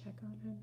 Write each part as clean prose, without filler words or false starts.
Check on him.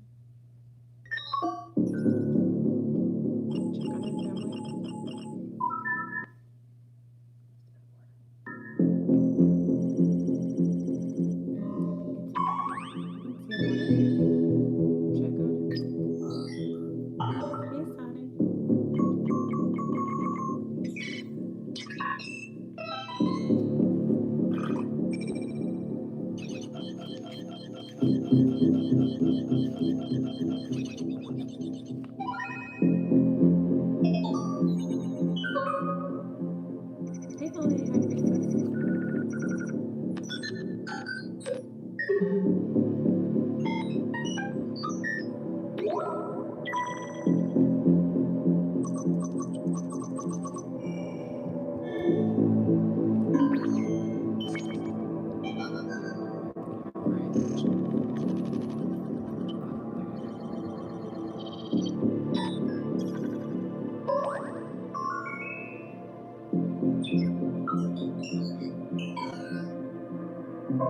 Check on him, family. Is he in order? Check on him. Hey, Sonny.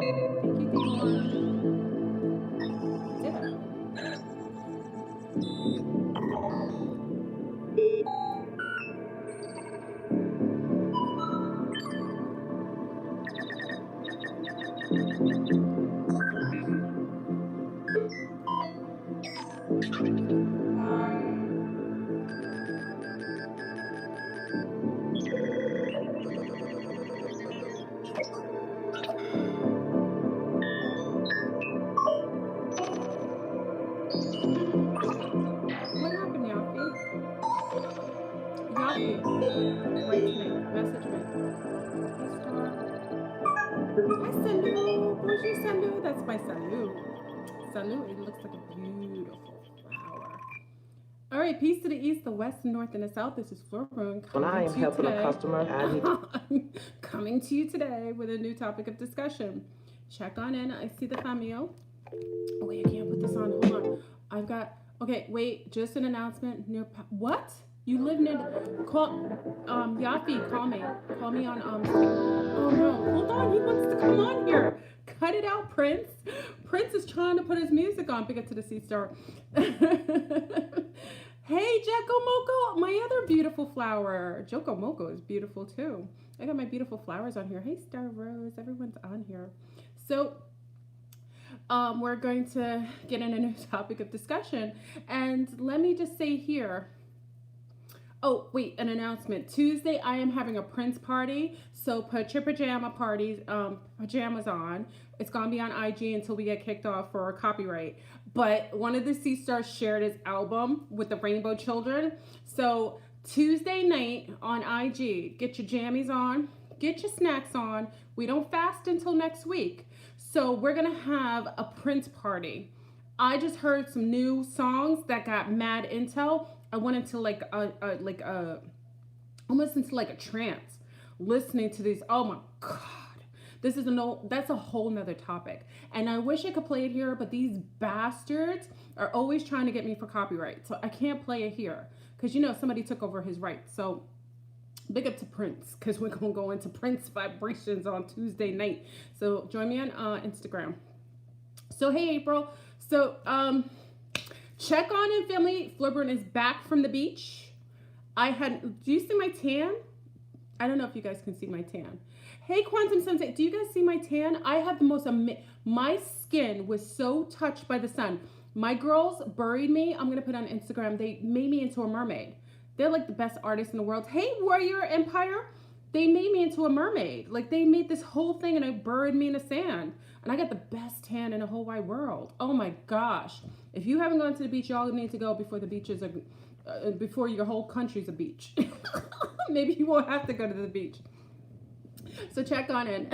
Hey, Lily. Hi, Priestess. All right. There you go. Thank you, Dion. Ditto. What happened, Yafi? Yafi, write to me. Message me. Hey, Star. Hi, Salu. Bonjour, Salu. That's my Salu. Salu, it looks like a beautiful flower. All right, peace to the east, the west, the north, and the south. This is FleurBrun When I coming am to you helping a today. customer, I need to. Coming to you today with a new topic of discussion. Check on in. I see the cameo. Oh, wait, I can't put this on. Hold on. I've got. Okay, wait. Just an announcement. What? You live near? Call. Yafi, call me. Call me on. Oh no. Hold on. He wants to come on here. Cut it out, Prince. Prince is trying to put his music on. Pick it to the sea star. Hey, Jacko Moko, my other beautiful flower. Joko Moko is beautiful too. I got my beautiful flowers on here. Hey, Star Rose, everyone's on here. So, we're going to get in a new topic of discussion. And let me just say here, oh, wait, an announcement. Tuesday, I am having a Prince party. So put your pajamas on. It's going to be on IG until we get kicked off for copyright. But one of the Sea Stars shared his album with the Rainbow Children. So Tuesday night on IG, get your jammies on, get your snacks on. We don't fast until next week. So we're going to have a Prince party. I just heard some new songs that got mad intel. I went into almost into like a trance listening to these. Oh my God. This is that's a whole nother topic. And I wish I could play it here, but these bastards are always trying to get me for copyright. So I can't play it here because, somebody took over his rights. So big up to Prince because we're going to go into Prince vibrations on Tuesday night. So join me on Instagram. So, hey, April. So, check on in, family. FleurBrun is back from the beach. Do you see my tan? I don't know if you guys can see my tan. Hey, Quantum Sunset, do you guys see my tan? I have the most, my skin was so touched by the sun. My girls buried me. I'm going to put on Instagram. They made me into a mermaid. They're like the best artists in the world. Hey, Warrior Empire. They made me into a mermaid. Like they made this whole thing and they buried me in the sand. And I got the best tan in the whole wide world. Oh my gosh. If you haven't gone to the beach, y'all need to go before the beaches are, before your whole country's a beach. Maybe you won't have to go to the beach. So check on in.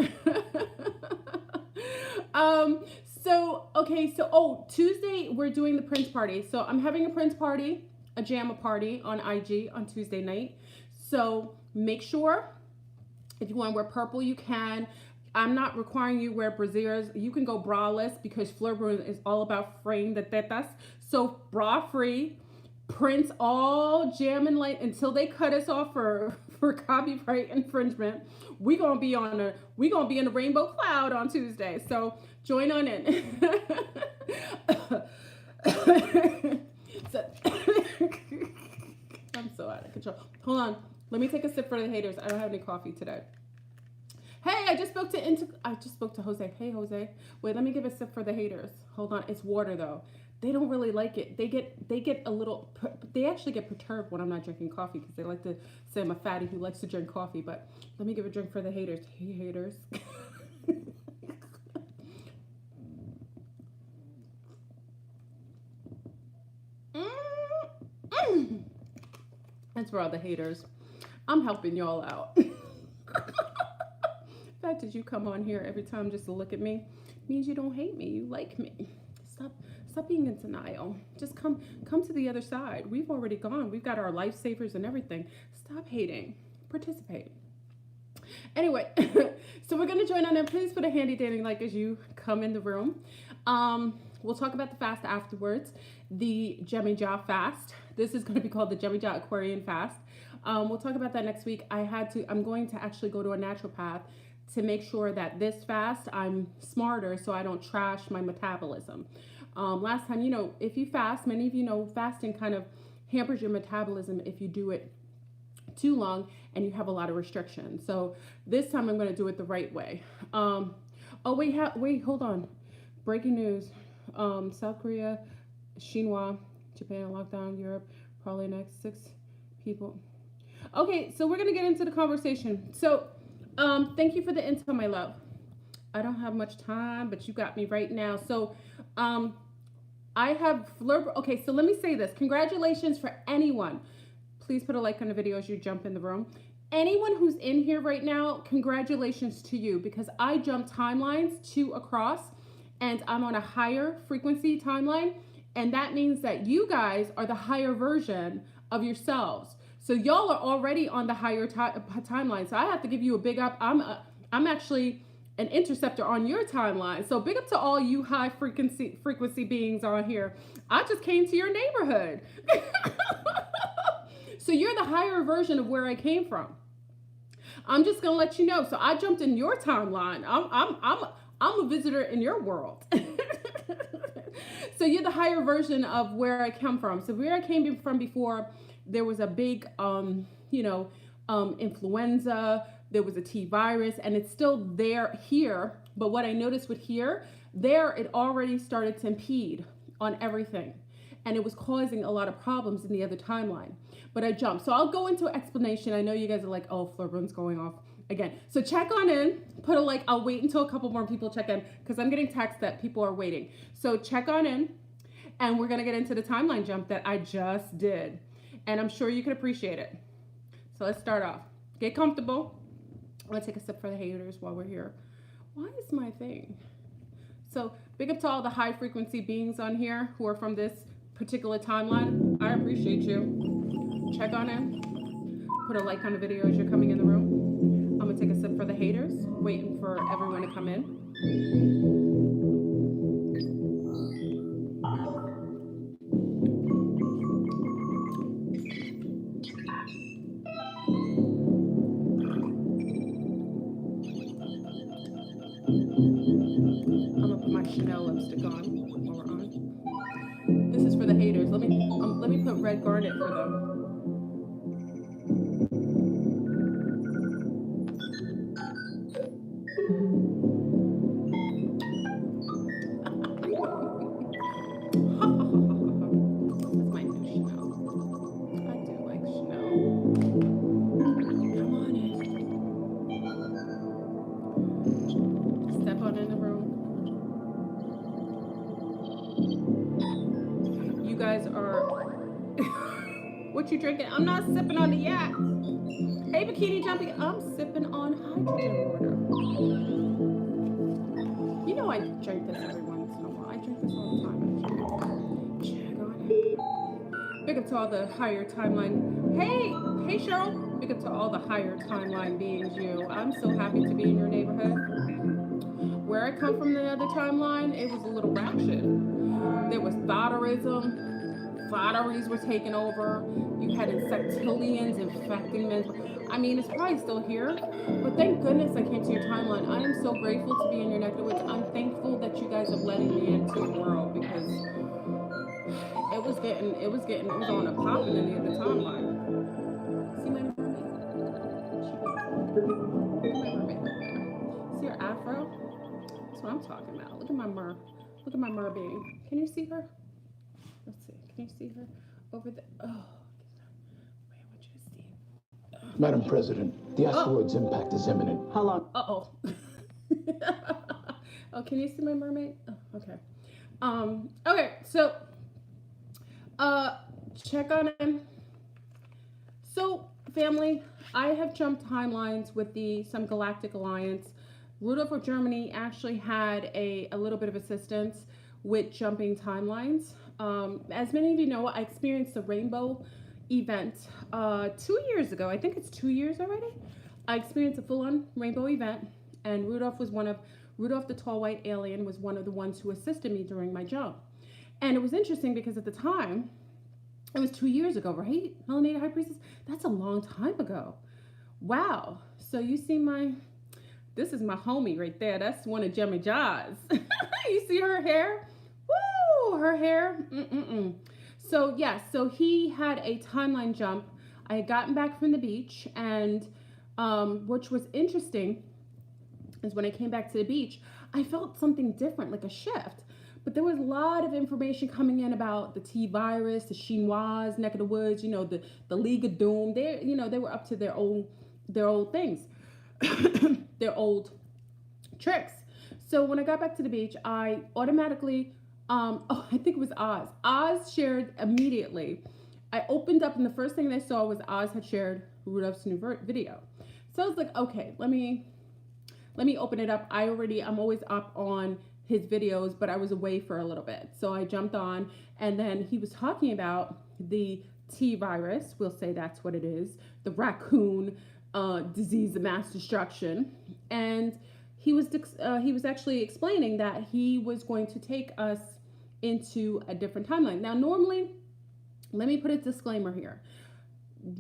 Tuesday we're doing the Prince party. So I'm having a Prince party, a JAMA party on IG on Tuesday night. So make sure if you want to wear purple, you can. I'm not requiring you wear brasiers. You can go braless because FleurBrun is all about freeing the tetas. So bra free, Prince all jamming like until they cut us off for copyright infringement. We're gonna be in the rainbow cloud on Tuesday. So join on in. So, I'm so out of control. Hold on. Let me take a sip for the haters. I don't have any coffee today. Hey, I just spoke to Jose. Hey, Jose. Wait, let me give a sip for the haters. Hold on. It's water though. They don't really like it. They get a little. They actually get perturbed when I'm not drinking coffee because they like to say I'm a fatty who likes to drink coffee. But let me give a drink for the haters. Hey, haters. That's for all the haters. I'm helping y'all out. The fact that you come on here every time just to look at me means you don't hate me. You like me. Stop being in denial. Just come to the other side. We've already gone. We've got our lifesavers and everything. Stop hating. Participate. Anyway, so we're gonna join on in. Please put a handy dandy like as you come in the room. We'll talk about the fast afterwards. The Gemini fast. This is going to be called the Gemini Aquarian fast. We'll talk about that next week. I'm going to actually go to a naturopath to make sure that this fast I'm smarter so I don't trash my metabolism. Last time, if you fast, many of you know fasting kind of hampers your metabolism if you do it too long and you have a lot of restrictions. So this time I'm going to do it the right way. Wait, hold on. Breaking news. South Korea, Shinwa, Japan lockdown, Europe, probably next 6 people. Okay, so we're going to get into the conversation. So thank you for the intel, my love. I don't have much time, but you got me right now. So I have FleurBrun. Okay, so let me say this. Congratulations for anyone. Please put a like on the video as you jump in the room. Anyone who's in here right now, congratulations to you because I jumped timelines 2 across and I'm on a higher frequency timeline. And that means that you guys are the higher version of yourselves. So y'all are already on the higher timeline. So I have to give you a big up. I'm actually an interceptor on your timeline. So big up to all you high frequency beings on here. I just came to your neighborhood. So you're the higher version of where I came from. I'm just gonna let you know. So I jumped in your timeline. I'm a visitor in your world. So you're the higher version of where I come from. So where I came from before, there was a big, influenza. There was a T virus, and it's still there here. But what I noticed with it already started to impede on everything. And it was causing a lot of problems in the other timeline. But I jumped. So I'll go into an explanation. I know you guys are like, oh, FleurBrun's going off again. So check on in, put a like. I'll wait until a couple more people check in because I'm getting texts that people are waiting. So check on in, and we're going to get into the timeline jump that I just did. And I'm sure you can appreciate it. So let's start off. Get comfortable. I'm going to take a sip for the haters while we're here. Why is my thing? So big up to all the high frequency beings on here who are from this particular timeline. I appreciate you. Check on in. Put a like on the video as you're coming in the room. I'm going to take a sip for the haters, waiting for everyone to come in. Chanel lipstick on while we're on. This is for the haters. Let me put red garnet for them. This is my new Chanel. I do like Chanel. Come on in. Step on in the room. You guys are what you drinking? I'm not sipping on the yak. Hey bikini jumping, I'm sipping on hydrogen water. You know I drink this every once in a while. I drink this all the time actually. Check on it. Big up to all the higher timeline. Hey Cheryl. Big up to all the higher timeline beings you. I'm so happy to be in your neighborhood. Where I come from the other timeline, it was a little ratchet. There was thoughterism. Lotteries were taken over. You had insectilians infecting men. I mean, it's probably still here, but thank goodness I came to your timeline. I am so grateful to be in your neck of the woods. I'm thankful that you guys have letting me into the world because it was on a popping in the other timeline. See my mermaid? She beautiful. Look at my mermaid over there. See her afro? That's what I'm talking about. Look at my mermaid. Can you see her? Let's see. Can you see her over there? Oh, wait, I want you to see. Madam President, the asteroid's impact is imminent. How long? Uh-oh. Oh, can you see my mermaid? Oh, okay. Okay, so check on him. So, family, I have jumped timelines with some Galactic Alliance. Rudolph of Germany actually had a little bit of assistance with jumping timelines. As many of you know, I experienced the rainbow event 2 years ago. I think it's 2 years already. I experienced a full-on rainbow event, and Rudolph the tall white alien was one of the ones who assisted me during my jump. And it was interesting because at the time, it was 2 years ago, right? Melanated High Priestess? That's a long time ago. Wow. So you see this is my homie right there. That's one of Jemmy Jaws. You see her hair? Woo! Her hair. So yeah, so he had a timeline jump. I had gotten back from the beach, and which was interesting is when I came back to the beach, I felt something different, like a shift. But there was a lot of information coming in about the T virus, the Chinois neck of the woods, the League of Doom. They were up to their old things, their old tricks. So when I got back to the beach, I automatically, I think it was Oz. Oz shared immediately. I opened up and the first thing I saw was Oz had shared Rudolph's new video. So I was like, okay, let me open it up. I'm always up on his videos, but I was away for a little bit. So I jumped on, and then he was talking about the T virus. We'll say that's what it is. The raccoon disease of mass destruction. And he was actually explaining that he was going to take us into a different timeline. Now, normally, let me put a disclaimer here.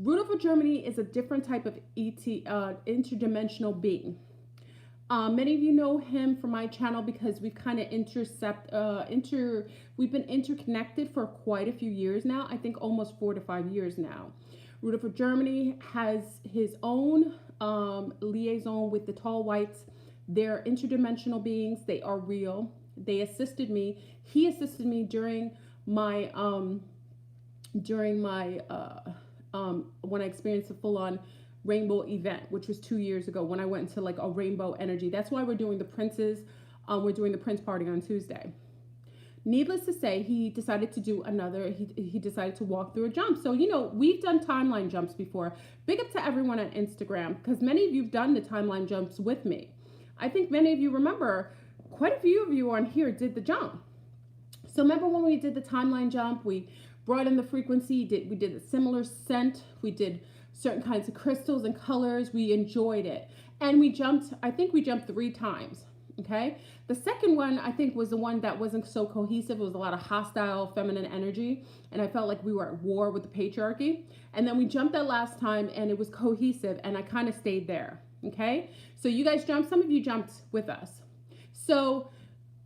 Rudolph of Germany is a different type of interdimensional being. Many of you know him from my channel because we've kind of we've been interconnected for quite a few years now. I think almost 4 to 5 years now. Rudolph of Germany has his own liaison with the tall whites. They're interdimensional beings. They are real. They assisted me. He assisted me during my when I experienced a full-on rainbow event, which was 2 years ago when I went into like a rainbow energy. That's why we're doing the princes. We're doing the Prince party on Tuesday. Needless to say, he decided to do he decided to walk through a jump. So, we've done timeline jumps before. Big up to everyone on Instagram, because many of you have done the timeline jumps with me. I think many of you remember, quite a few of you on here did the jump. So remember when we did the timeline jump, we brought in the frequency, we did a similar scent, we did certain kinds of crystals and colors. We enjoyed it. And I think we jumped 3 times. Okay. The second one, I think, was the one that wasn't so cohesive. It was a lot of hostile feminine energy. And I felt like we were at war with the patriarchy. And then we jumped that last time and it was cohesive, and I kind of stayed there. Okay. So you guys jumped, some of you jumped with us. So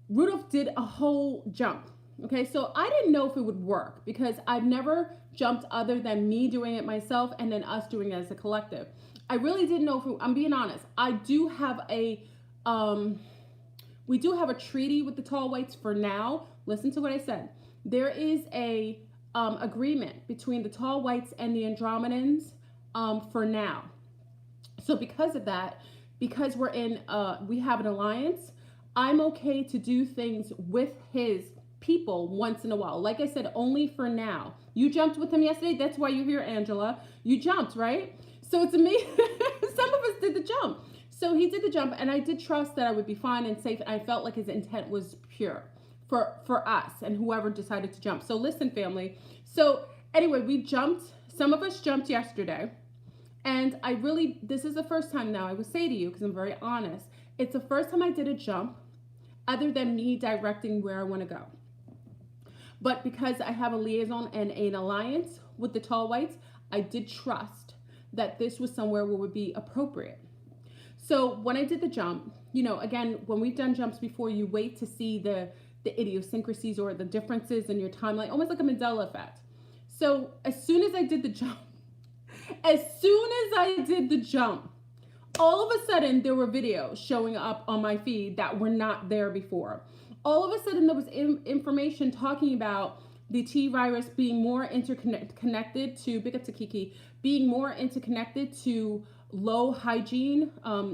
Rudolph did a whole jump. Okay, so I didn't know if it would work because I've never jumped other than me doing it myself and then us doing it as a collective. I really didn't know I'm being honest. I do have we do have a treaty with the tall whites for now. Listen to what I said. There is a agreement between the tall whites and the Andromedans for now. So because of that, because we have an alliance, I'm okay to do things with his people once in a while. Like I said, only for now. You jumped with him yesterday. That's why you're here, Angela. You jumped, right? So it's amazing. Some of us did the jump. So he did the jump, and I did trust that I would be fine and safe. I felt like his intent was pure for us and whoever decided to jump. So listen, family. So anyway, we jumped. Some of us jumped yesterday. And this is the first time now, I will say to you, because I'm very honest, it's the first time I did a jump other than me directing where I want to go. But because I have a liaison and an alliance with the tall whites, I did trust that this was somewhere where it would be appropriate. So when I did the jump, again, when we've done jumps before, you wait to see the the idiosyncrasies or the differences in your timeline, almost like a Mandela effect. So as soon as I did the jump, all of a sudden there were videos showing up on my feed that were not there before. All of a sudden there was information talking about the T virus being more interconnected to, big up to Kiki, being more interconnected to low hygiene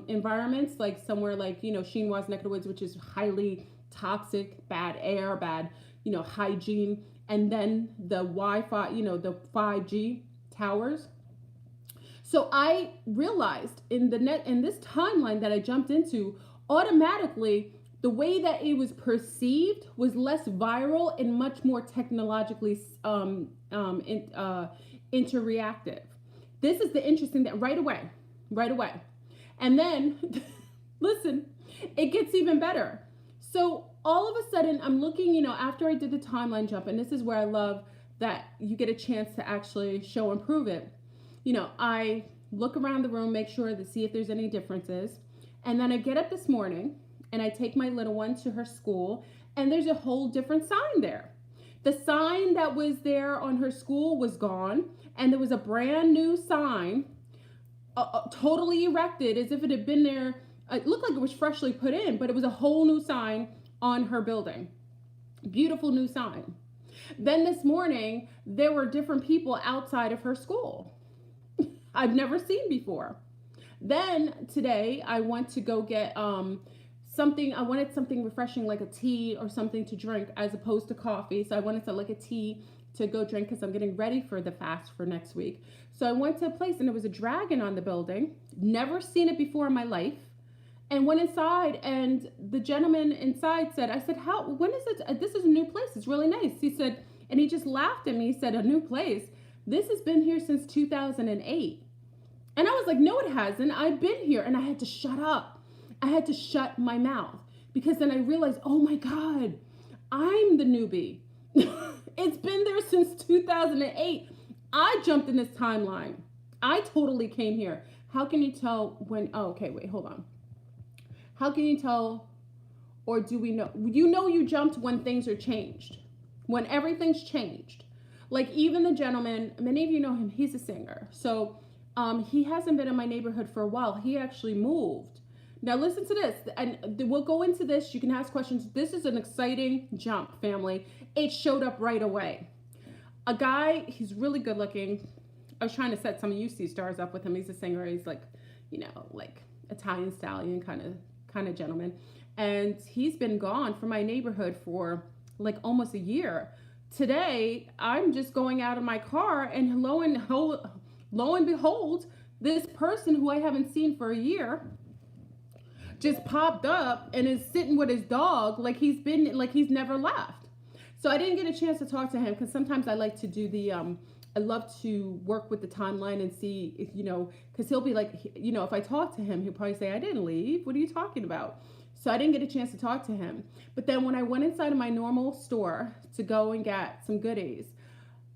environments, like somewhere like, Chinois neck of the woods, which is highly toxic, bad air, bad, hygiene. And then the Wi-Fi, the 5G towers. So I realized in this timeline that I jumped into, automatically the way that it was perceived was less viral and much more technologically interreactive. This is the interesting that right away. And then, listen, it gets even better. So all of a sudden I'm looking, after I did the timeline jump, and this is where I love that you get a chance to actually show and prove it. I look around the room, make sure to see if there's any differences. And then I get up this morning and I take my little one to her school, and there's a whole different sign there. The sign that was there on her school was gone, and there was a brand new sign, totally erected as if it had been there. It looked like it was freshly put in, but it was a whole new sign on her building. Beautiful new sign. Then this morning, there were different people outside of her school I've never seen before. Then today, I went to go get something. I wanted something refreshing, like a tea or something to drink as opposed to coffee. So I wanted to like a tea to go drink because I'm getting ready for the fast for next week. So I went to a place and there was a dragon on the building. Never seen it before in my life. And went inside, and the gentleman inside said, when is it? This is a new place. It's really nice. He said, and he just laughed at me. He said, a new place? This has been here since 2008. And I was like, no, it hasn't. I've been here. And I had to shut up. I had to shut my mouth, because then I realized, oh my God, I'm the newbie. It's been there since 2008. I jumped in this timeline. I totally came here. How can you tell when, okay, wait, hold on. How can you tell, or do we know? You jumped when things are changed, when everything's changed. Like even the gentleman, many of you know him, he's a singer. So he hasn't been in my neighborhood for a while. He actually moved. Now listen to this, and we'll go into this. You can ask questions. This is an exciting jump, family. It showed up right away. A guy, he's really good looking. I was trying to set some UC stars up with him. He's a singer. He's like, like Italian stallion kind of gentleman, and he's been gone from my neighborhood for like almost a year. Today I'm just going out of my car, and lo and behold, this person who I haven't seen for a year just popped up and is sitting with his dog like he's never left. So I didn't get a chance to talk to him, because sometimes I like to do the I love to work with the timeline and see if, because he'll be like, if I talk to him, he'll probably say, I didn't leave. What are you talking about? So I didn't get a chance to talk to him. But then when I went inside of my normal store to go and get some goodies,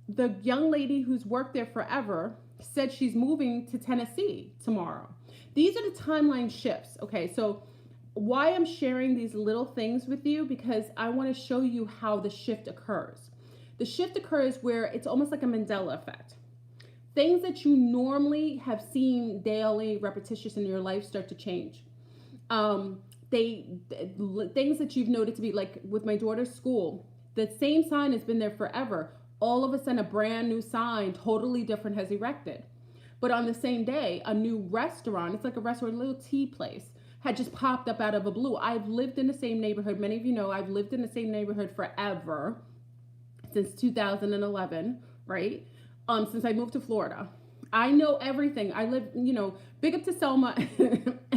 the young lady who's worked there forever said she's moving to Tennessee tomorrow. These are the timeline shifts. Okay, so why I'm sharing these little things with you, because I want to show you how the shift occurs. The shift occurs where it's almost like a Mandela effect. Things that you normally have seen daily, repetitious in your life start to change. Things that you've noted to be, like with my daughter's school, the same sign has been there forever. All of a sudden, a brand new sign, totally different, has erected. But on the same day, a new restaurant, it's like a restaurant, a little tea place, had just popped up out of the blue. I've lived in the same neighborhood. Many of you know I've lived in the same neighborhood forever. Since 2011, right? Since I moved to Florida. I know everything. I live, big up to Selma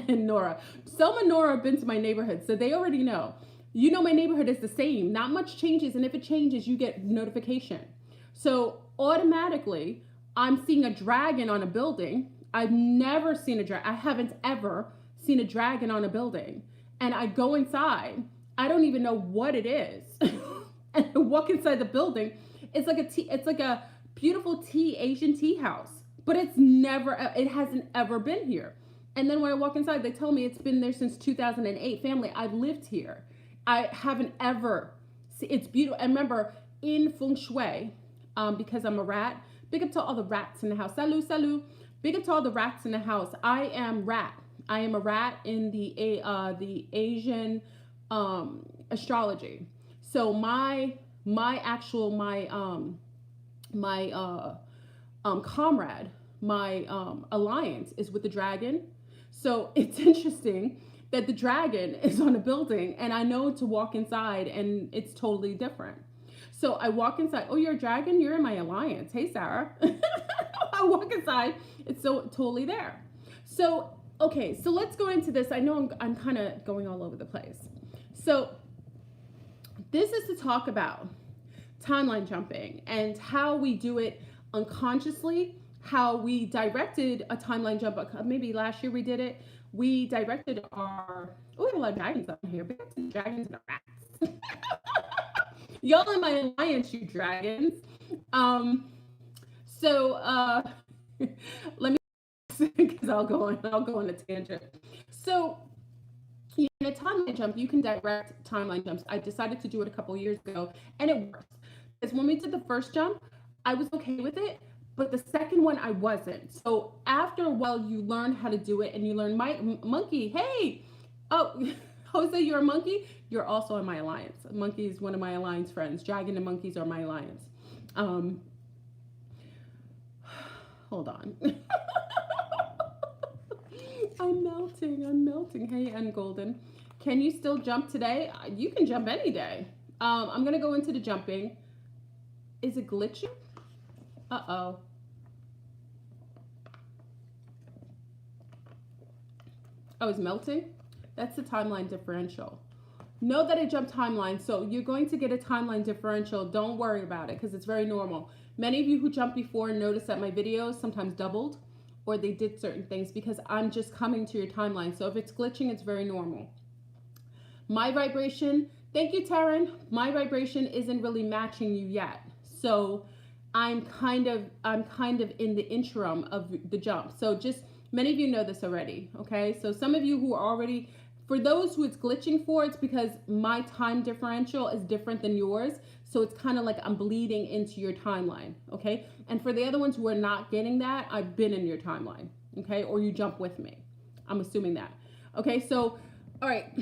and Nora. Selma and Nora have been to my neighborhood, so they already know. My neighborhood is the same. Not much changes, and if it changes, you get notification. So automatically, I'm seeing a dragon on a building. I've never seen a dragon. I haven't ever seen a dragon on a building. And I go inside. I don't even know what it is. And I walk inside the building. It's like a beautiful Asian tea house, but it hasn't ever been here. And then when I walk inside, they tell me it's been there since 2008. Family, I've lived here. I haven't ever It's beautiful. And remember, in feng shui, because I'm a rat, big up to all the rats in the house. Salut, salut. Big up to all the rats in the house. I am rat. I am a rat in the Asian astrology. So my comrade, my alliance is with the dragon. So it's interesting that the dragon is on a building and I know to walk inside and it's totally different. So I walk inside. Oh, you're a dragon? You're in my alliance. Hey, Sarah. I walk inside. It's so totally there. So, okay. So let's go into this. I know I'm kind of going all over the place. So this is to talk about timeline jumping and how we do it unconsciously, how we directed a timeline jump. Maybe last year we did it. We directed our, oh, we have a lot of dragons up here. Big up to the dragons and the rats. Y'all in my alliance, you dragons. So let me, because I'll go on a tangent. So in a timeline jump, you can direct timeline jumps. I decided to do it a couple years ago, and it works. Because when we did the first jump, I was okay with it, but the second one I wasn't. So after a while, you learn how to do it, and you learn monkey. Hey, oh, Jose, you're a monkey. You're also in my alliance. Monkey is one of my alliance friends. Dragon and monkeys are my alliance. Hold on. I'm melting. Hey, and Golden. Can you still jump today? You can jump any day. I'm going to go into the jumping. Is it glitching? Uh-oh. Oh, it's melting? That's the timeline differential. Know that I jumped timeline, so you're going to get a timeline differential. Don't worry about it because it's very normal. Many of you who jumped before noticed that my videos sometimes doubled or they did certain things because I'm just coming to your timeline. So if it's glitching, it's very normal. My vibration, thank you, Taryn. My vibration isn't really matching you yet. So I'm kind of in the interim of the jump. So just, many of you know this already, okay? So some of you who are already, for those who it's glitching for, it's because my time differential is different than yours. So it's kind of like I'm bleeding into your timeline, okay? And for the other ones who are not getting that, I've been in your timeline, okay? Or you jump with me. I'm assuming that. Okay, so, all right,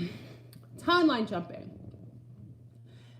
timeline jumping.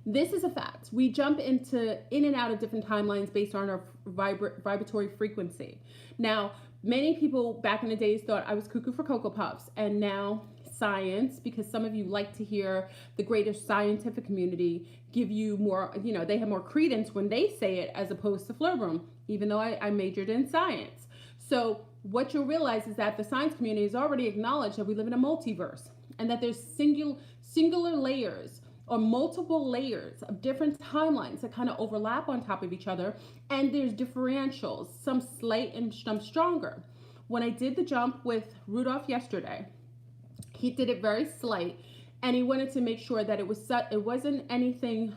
This is a fact. We jump in and out of different timelines based on our vibratory frequency. Now, many people back in the days thought I was cuckoo for Cocoa Puffs, and now science, because some of you like to hear the greater scientific community give you more, you know, they have more credence when they say it as opposed to FleurBrun, even though I majored in science. So what you'll realize is that the science community has already acknowledged that we live in a multiverse and that there's singular layers or multiple layers of different timelines that kind of overlap on top of each other, and there's differentials, some slight and some stronger. When I did the jump with Rudolph yesterday, he did it very slight, and he wanted to make sure that it wasn't anything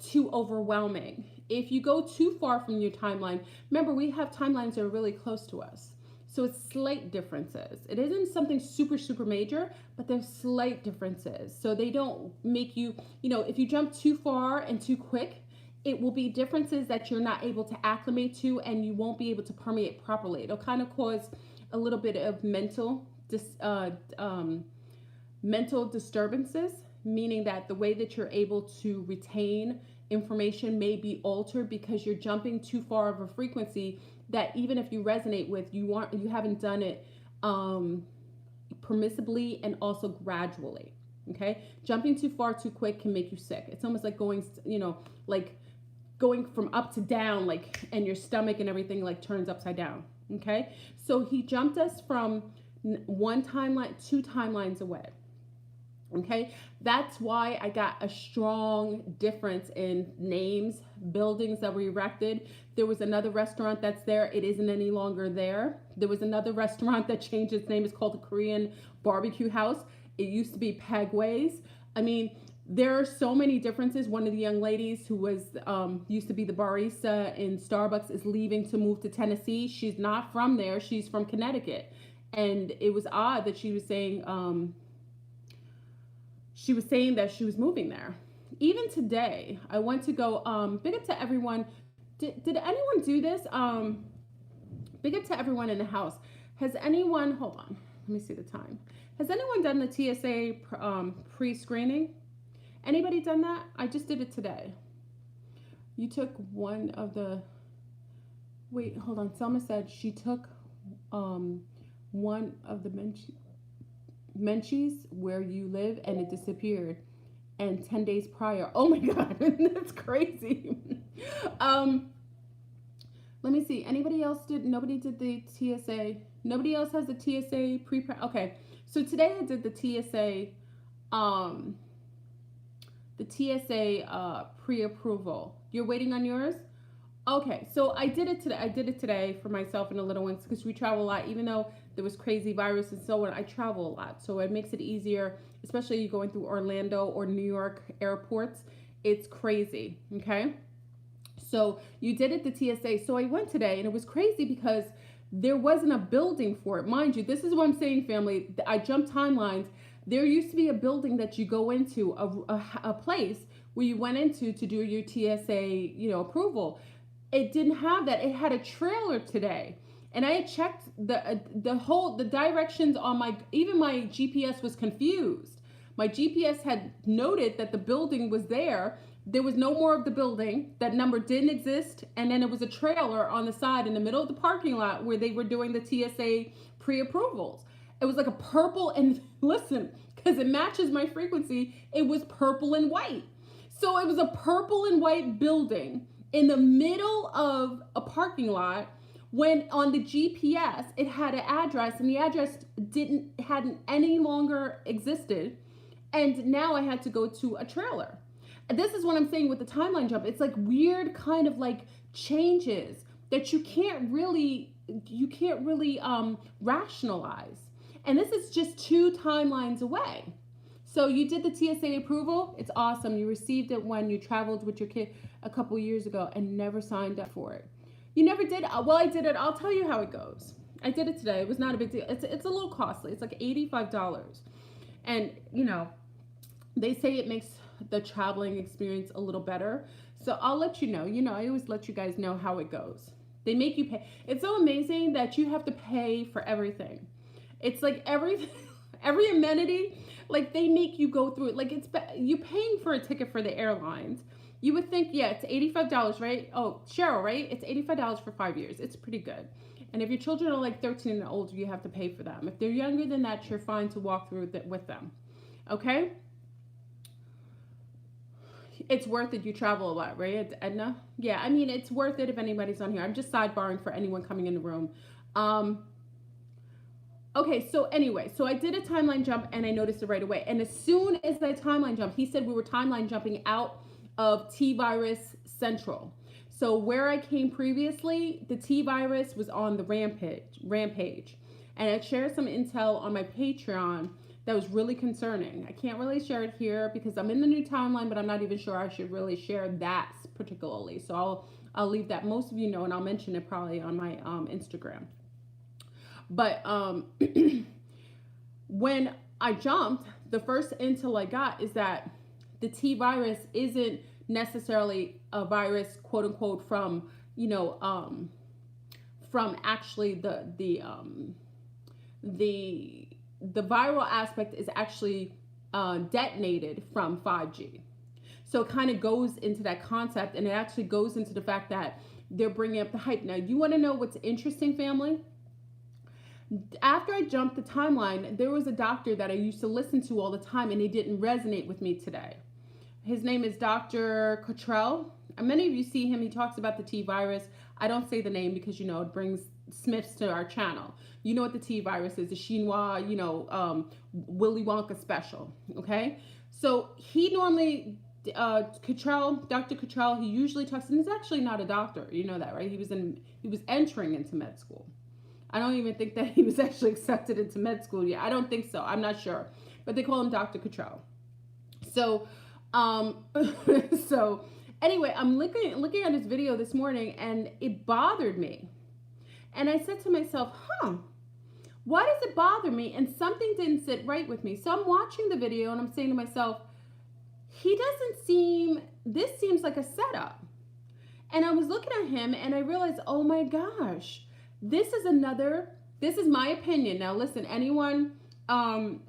too overwhelming. If you go too far from your timeline, remember we have timelines that are really close to us. So it's slight differences. It isn't something super, super major, but there's slight differences. So they don't make you, you know, if you jump too far and too quick, it will be differences that you're not able to acclimate to and you won't be able to permeate properly. It'll kind of cause a little bit of mental disturbances, meaning that the way that you're able to retain information may be altered because you're jumping too far of a frequency that even if you resonate with, you haven't done it permissibly and also gradually. Okay, jumping too far too quick can make you sick. It's almost like going, you know, like going from up to down, like, and your stomach and everything like turns upside down. Okay, so he jumped us from one timeline, 2 timelines away. Okay, that's why I got a strong difference in names, buildings that were erected. There was another restaurant that's there. It isn't any longer there. There was another restaurant that changed its name. It's called the Korean Barbecue House. It used to be Pegway's. I mean, there are so many differences. One of the young ladies who was used to be the barista in Starbucks is leaving to move to Tennessee. She's not from there. She's from Connecticut. And it was odd that she was saying that she was moving there. even today, I went to go, big up to everyone. Did anyone do this? Big up to everyone in the house. Has anyone, hold on, let me see the time. Has anyone done the TSA pre-screening? Anybody done that? I just did it today. You took one of the, wait, hold on. Selma said she took one of the Menchies where you live and it disappeared. And 10 days prior. Oh my God, that's crazy. Let me see. Anybody else nobody did the TSA. Nobody else has the TSA okay. So today I did the TSA, pre-approval. You're waiting on yours? Okay, so I did it today. I did it today for myself and the little ones because we travel a lot. Even though there was crazy virus and so on, I travel a lot. So it makes it easier, especially going through Orlando or New York airports. It's crazy, okay? So you did it, the TSA. So I went today and it was crazy because there wasn't a building for it. Mind you, this is what I'm saying, family. I jumped timelines. There used to be a building that you go into, a place where you went into to do your TSA, approval. It didn't have that. It had a trailer today. And I had checked the directions on even my GPS was confused. My GPS had noted that the building was there. There was no more of the building. That number didn't exist. And then it was a trailer on the side in the middle of the parking lot where they were doing the TSA pre-approvals. It was like a purple and listen, because it matches my frequency, it was purple and white. So it was a purple and white building in the middle of a parking lot when on the GPS it had an address and the address hadn't any longer existed. And now I had to go to a trailer. And this is what I'm saying with the timeline jump. It's like weird kind of like changes that you can't really rationalize. And this is just 2 timelines away. So you did the TSA approval. It's awesome. You received it when you traveled with your kid a couple years ago and never signed up for it. You never did? Well, I did it. I'll tell you how it goes. I did it today. It was not a big deal. It's a little costly. It's like $85. And, they say it makes the traveling experience a little better. So I'll let you know. I always let you guys know how it goes. They make you pay. It's so amazing that you have to pay for everything. It's like every amenity, like they make you go through it. Like you're paying for a ticket for the airlines. You would think, yeah, it's $85, right? Oh, Cheryl, right? It's $85 for 5 years. It's pretty good. And if your children are like 13 and older, you have to pay for them. If they're younger than that, you're fine to walk through it with them. Okay? It's worth it. You travel a lot, right, Edna? Yeah, I mean, it's worth it if anybody's on here. I'm just sidebarring for anyone coming in the room. Okay, so anyway, so I did a timeline jump and I noticed it right away. And as soon as I timeline jumped, he said we were timeline jumping out of T-Virus Central. So where I came previously, the T-Virus was on the rampage. And I shared some intel on my Patreon that was really concerning. I can't really share it here because I'm in the new timeline, but I'm not even sure I should really share that particularly. So I'll leave that. Most of you know, and I'll mention it probably on my Instagram. But when I jumped, the first intel I got is that the T-Virus isn't necessarily a virus, quote unquote, from actually the viral aspect is actually detonated from 5G. So it kind of goes into that concept, and it actually goes into the fact that they're bringing up the hype. Now, you want to know what's interesting, family? After I jumped the timeline, there was a doctor that I used to listen to all the time, and he didn't resonate with me today. His name is Dr. Cottrell. And many of you see him. He talks about the T-Virus. I don't say the name because, it brings Smiths to our channel. You know what the T-Virus is, the Chinois, Willy Wonka special, okay? So he normally, Dr. Cottrell, he usually talks, and he's actually not a doctor. You know that, right? He was entering into med school. I don't even think that he was actually accepted into med school yet. I don't think so. I'm not sure. But they call him Dr. Cottrell. So, so anyway, I'm looking at his video this morning, and it bothered me. And I said to myself, why does it bother me? And something didn't sit right with me. So I'm watching the video and I'm saying to myself, this seems like a setup. And I was looking at him and I realized, oh my gosh, this is my opinion. Now listen, anyone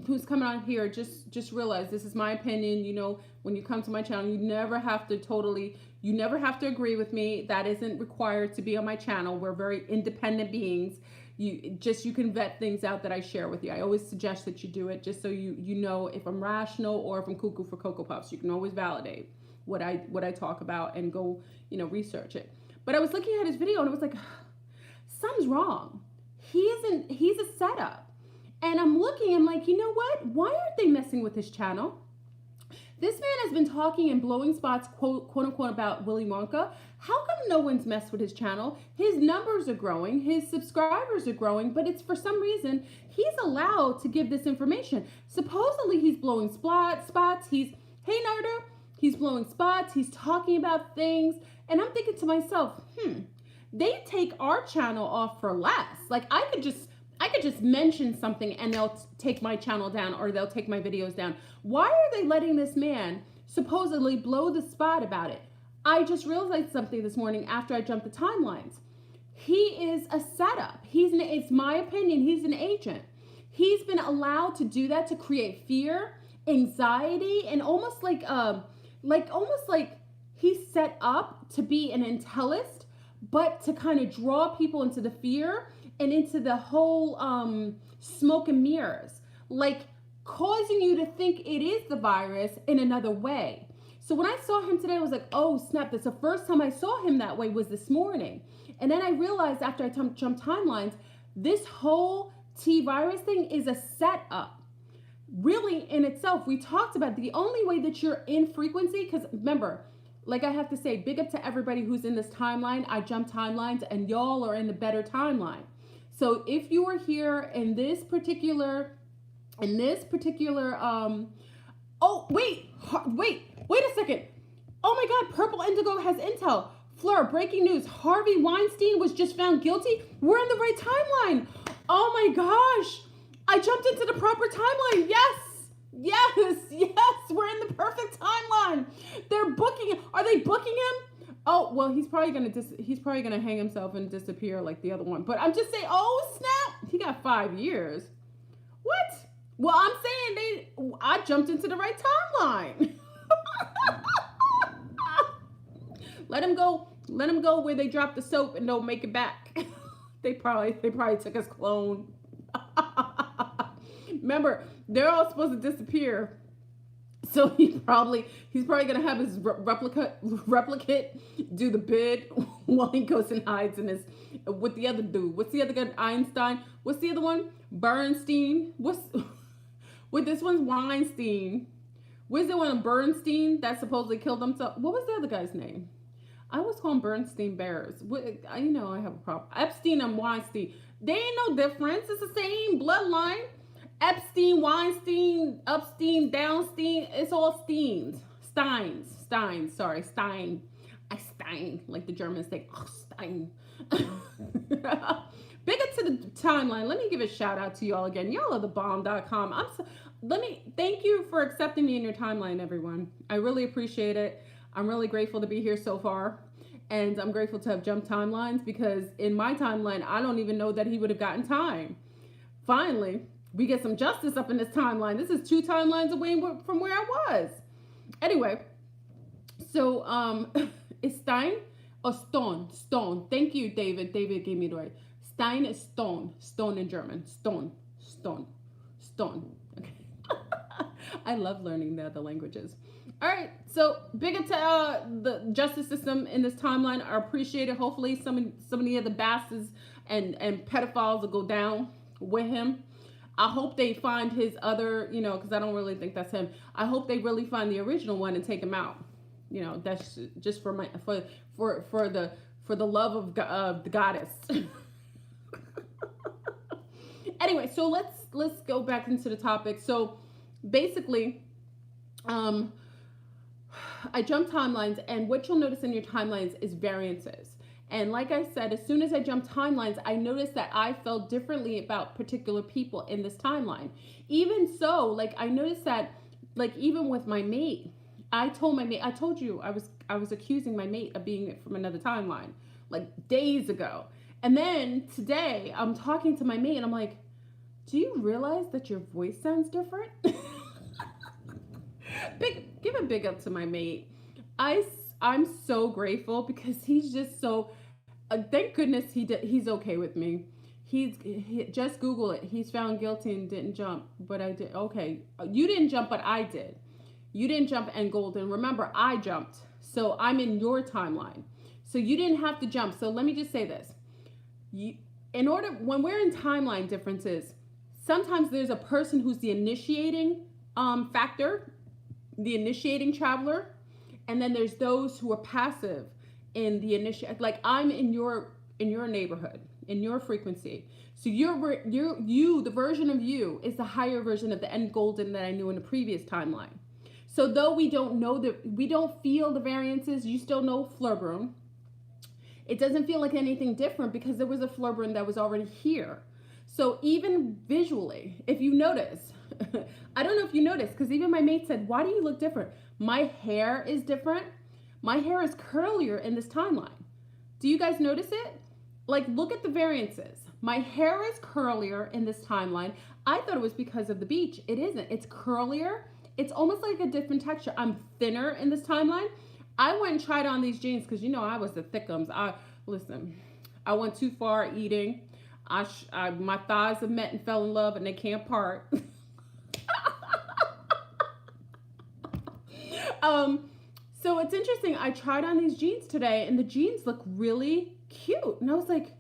who's coming on here, just realize this is my opinion. You know, when you come to my channel, you never have to agree with me. That isn't required to be on my channel. We're very independent beings. You can vet things out that I share with you. I always suggest that you do it just so you know if I'm rational or if I'm cuckoo for Cocoa Puffs. You can always validate what I talk about and go, research it. But I was looking at his video and it was like, something's wrong. He's a setup. And I'm like, you know what? Why aren't they messing with his channel? This man has been talking and blowing spots, quote unquote, about Willy Wonka. How come no one's messed with his channel? His numbers are growing, his subscribers are growing, but it's for some reason he's allowed to give this information. Supposedly he's blowing spots. Hey Narda, he's blowing spots. He's talking about things. And I'm thinking to myself, they take our channel off for less. Like I could just mention something and they'll take my channel down or they'll take my videos down. Why are they letting this man supposedly blow the spot about it? I just realized something this morning after I jumped the timelines. He is a setup. It's my opinion, he's an agent. He's been allowed to do that to create fear, anxiety, and almost like he's set up to be an intellist, but to kind of draw people into the fear and into the whole smoke and mirrors, like causing you to think it is the virus in another way. So when I saw him today, I was like, oh snap, that's the first time I saw him that way was this morning. And then I realized after I jumped timelines, this whole T-virus thing is a setup. Really in itself, we talked about the only way that you're in frequency, because remember, like I have to say, big up to everybody who's in this timeline. I jump timelines and y'all are in the better timeline. So if you are here in this particular, oh, wait a second. Oh my God, Purple Indigo has intel. Fleur, breaking news. Harvey Weinstein was just found guilty. We're in the right timeline. Oh my gosh. I jumped into the proper timeline. Yes, we're in the perfect timeline. They're booking him. Are they booking him? Oh, well, he's probably gonna hang himself and disappear like the other one. But I'm just saying, oh snap, he got 5 years. What? Well, I'm saying I jumped into the right timeline. Let him go where they drop the soap and don't make it back. They probably took his clone. Remember, they're all supposed to disappear. So he's probably gonna have his replicate do the bid while he goes and hides in his with the other dude. What's the other guy? Einstein. What's the other one? Bernstein. With this one's Weinstein. Where's the one? Bernstein that supposedly killed himself. What was the other guy's name? I always call him Bernstein Bears. I have a problem. Epstein and Weinstein. They ain't no difference. It's the same bloodline. Epstein, Weinstein, Upstein, Downstein. It's all Steins. Stein. Sorry, Stein. Stein, like the Germans say. Oh, Stein. Big up to the timeline. Let me give a shout out to y'all again. Y'all are thebomb.com. Thank you for accepting me in your timeline, everyone. I really appreciate it. I'm really grateful to be here so far. And I'm grateful to have jumped timelines because in my timeline, I don't even know that he would have gotten time. Finally, we get some justice up in this timeline. This is 2 timelines away from where I was. Anyway, so is Stein or Stone? Stone. Thank you, David. David gave me the right. Stein is stone. Stone in German. Stone. Okay. I love learning the other languages. All right, so big up to the justice system in this timeline. I appreciate it. Hopefully some of the other bastards and pedophiles will go down with him. I hope they find his other, because I don't really think that's him. I hope they really find the original one and take him out. That's just for the love of the goddess. Anyway, so let's go back into the topic. So basically, I jump timelines, and what you'll notice in your timelines is variances. And like I said, as soon as I jumped timelines, I noticed that I felt differently about particular people in this timeline. Even so, I noticed that, even with my mate, I told my mate, I told you I was accusing my mate of being from another timeline like days ago. And then today I'm talking to my mate and I'm like, do you realize that your voice sounds different? Give a big up to my mate. I'm so grateful because he's just so thank goodness he's okay with me. Just Google it. He's found guilty and didn't jump, but I did. Okay, you didn't jump, but I did. You didn't jump and golden. Remember, I jumped, so I'm in your timeline. So you didn't have to jump. So let me just say this: when we're in timeline differences, sometimes there's a person who's the initiating factor, the initiating traveler, and then there's those who are passive in the like I'm in your neighborhood, in your frequency. So you the version of you is the higher version of the end golden that I knew in the previous timeline. So though we don't feel the variances, you still know FleurBrun. It doesn't feel like anything different because there was a FleurBrun that was already here. So even visually, if you notice, I don't know if you noticed, because even my mate said, why do you look different? My hair is different. My hair is curlier in this timeline. Do you guys notice it? Like, look at the variances. My hair is curlier in this timeline. I thought it was because of the beach. It isn't. It's curlier. It's almost like a different texture. I'm thinner in this timeline. I went and tried on these jeans because, you know, I was the thickums. Listen, I went too far eating. My thighs have met and fell in love and they can't part. So it's interesting. I tried on these jeans today and the jeans look really cute. And I was like,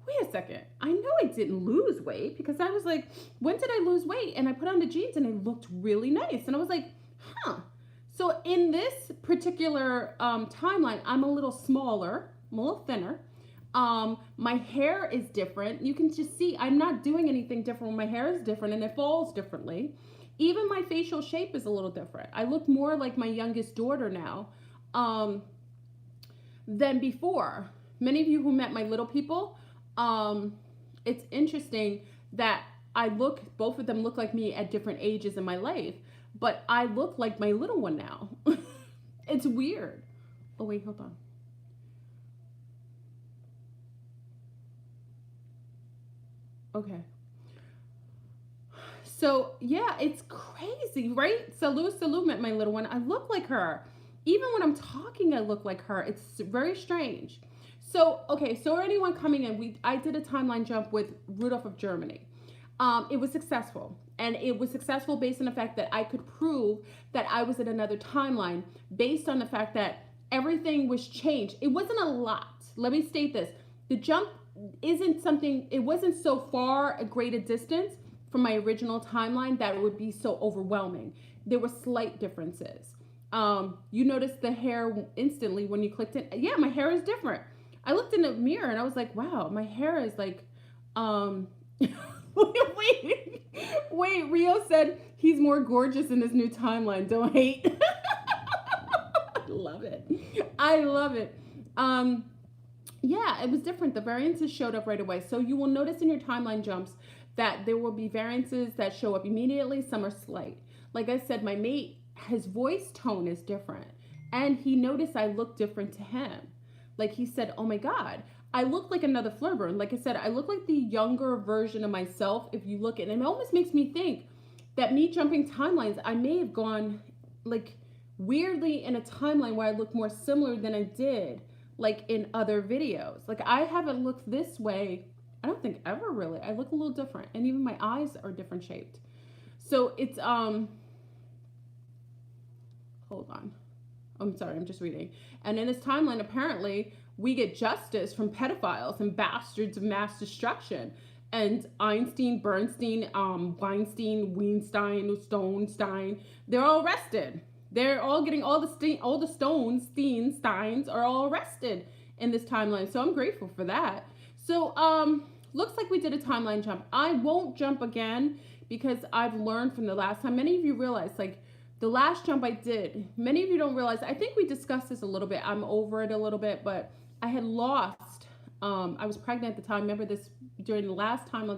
wait a second. I know I didn't lose weight because I was like, when did I lose weight? And I put on the jeans and they looked really nice. And I was like, huh. So in this particular timeline, I'm a little smaller, I'm a little thinner. My hair is different. You can just see I'm not doing anything different. My hair is different and it falls differently. Even my facial shape is a little different. I look more like my youngest daughter now than before. Many of you who met my little people, it's interesting that both of them look like me at different ages in my life, but I look like my little one now. It's weird. Oh, wait, hold on. Okay. So yeah, it's crazy, right? Salute met my little one. I look like her. Even when I'm talking, I look like her. It's very strange. So, okay, so anyone coming in, I did a timeline jump with Rudolph of Germany. It was successful. And it was successful based on the fact that I could prove that I was in another timeline based on the fact that everything was changed. It wasn't a lot. Let me state this. The jump it wasn't so far a great a distance from my original timeline that it would be so overwhelming. There were slight differences. You noticed the hair instantly when you clicked it. Yeah, my hair is different. I looked in the mirror and I was like, wow, my hair is like, wait, Rio said he's more gorgeous in this new timeline. Don't hate. I love it. Yeah, it was different. The variances showed up right away. So you will notice in your timeline jumps that there will be variances that show up immediately. Some are slight. Like I said, my mate, his voice tone is different. And he noticed I look different to him. Like he said, oh my God, I look like another FleurBrun. Like I said, I look like the younger version of myself. If you look at it, and it almost makes me think that me jumping timelines, I may have gone like weirdly in a timeline where I look more similar than I did like in other videos. Like I haven't looked this way, I don't think ever really. I look a little different and even my eyes are different shaped. So it's, hold on. I'm sorry, I'm just reading. And in this timeline, apparently, we get justice from pedophiles and bastards of mass destruction. And Einstein, Bernstein, Weinstein, Weinstein, Stonestein, they're all arrested. They're all getting all the Steins are all arrested in this timeline. So I'm grateful for that. So looks like we did a timeline jump. I won't jump again because I've learned from the last time. Many of you realize, like, the last jump I did, many of you don't realize, I think we discussed this a little bit. I'm over it a little bit, but I had lost, I was pregnant at the time. Remember this, during the last time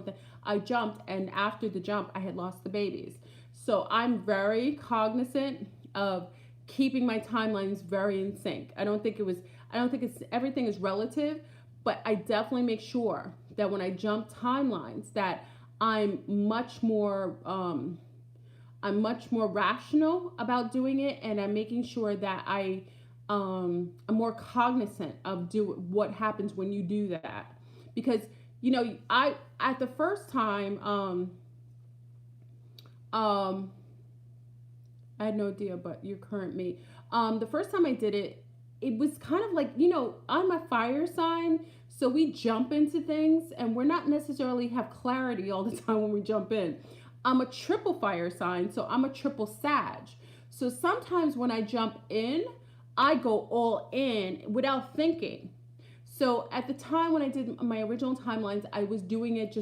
I jumped, and after the jump, I had lost the babies. So I'm very cognizant of keeping my timelines very in sync. I don't think it's, everything is relative, but I definitely make sure that when I jump timelines that I'm much more rational about doing it, and I'm making sure that I'm more cognizant of what happens when you do that. Because I at the first time I had no idea, but your current mate. The first time I did it, it was kind of like, I'm a fire sign, so we jump into things and we're not necessarily have clarity all the time when we jump in. I'm a triple fire sign, so I'm a triple Sag. So sometimes when I jump in, I go all in without thinking. So at the time when I did my original timelines, I was doing it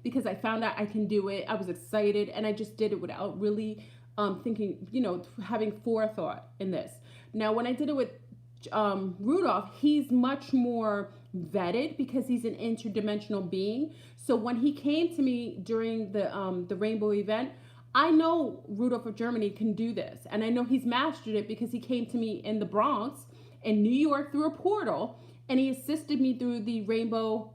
because I found out I can do it. I was excited and I just did it without really thinking, having forethought in this. Now, when I did it with Rudolph, he's much more vetted because he's an interdimensional being. So when he came to me during the rainbow event, I know Rudolph of Germany can do this, and I know he's mastered it because he came to me in the Bronx in New York through a portal, and he assisted me through the rainbow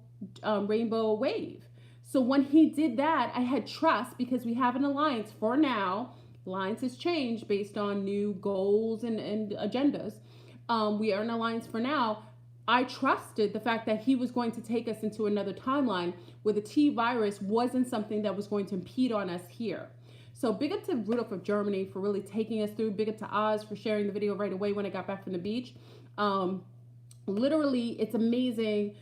wave. So when he did that, I had trust because we have an alliance for now. Alliance has changed based on new goals and agendas. We are an alliance for now. I trusted the fact that he was going to take us into another timeline where the T virus wasn't something that was going to impede on us here. So big up to Rudolph of Germany for really taking us through. Big up to Oz for sharing the video right away when I got back from the beach. Literally, it's amazing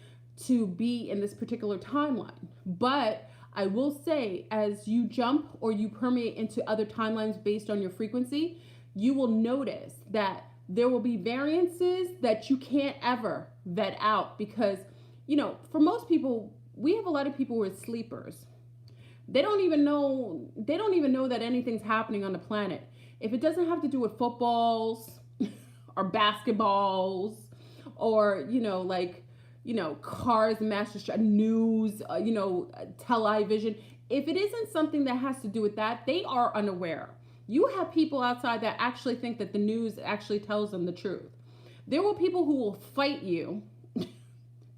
to be in this particular timeline. But I will say, as you jump or you permeate into other timelines based on your frequency, you will notice that there will be variances that you can't ever vet out because, for most people, we have a lot of people who are sleepers. They don't even know that anything's happening on the planet. If it doesn't have to do with footballs or basketballs or, cars, news, television, if it isn't something that has to do with that, they are unaware. You have people outside that actually think that the news actually tells them the truth. There will people who will fight you.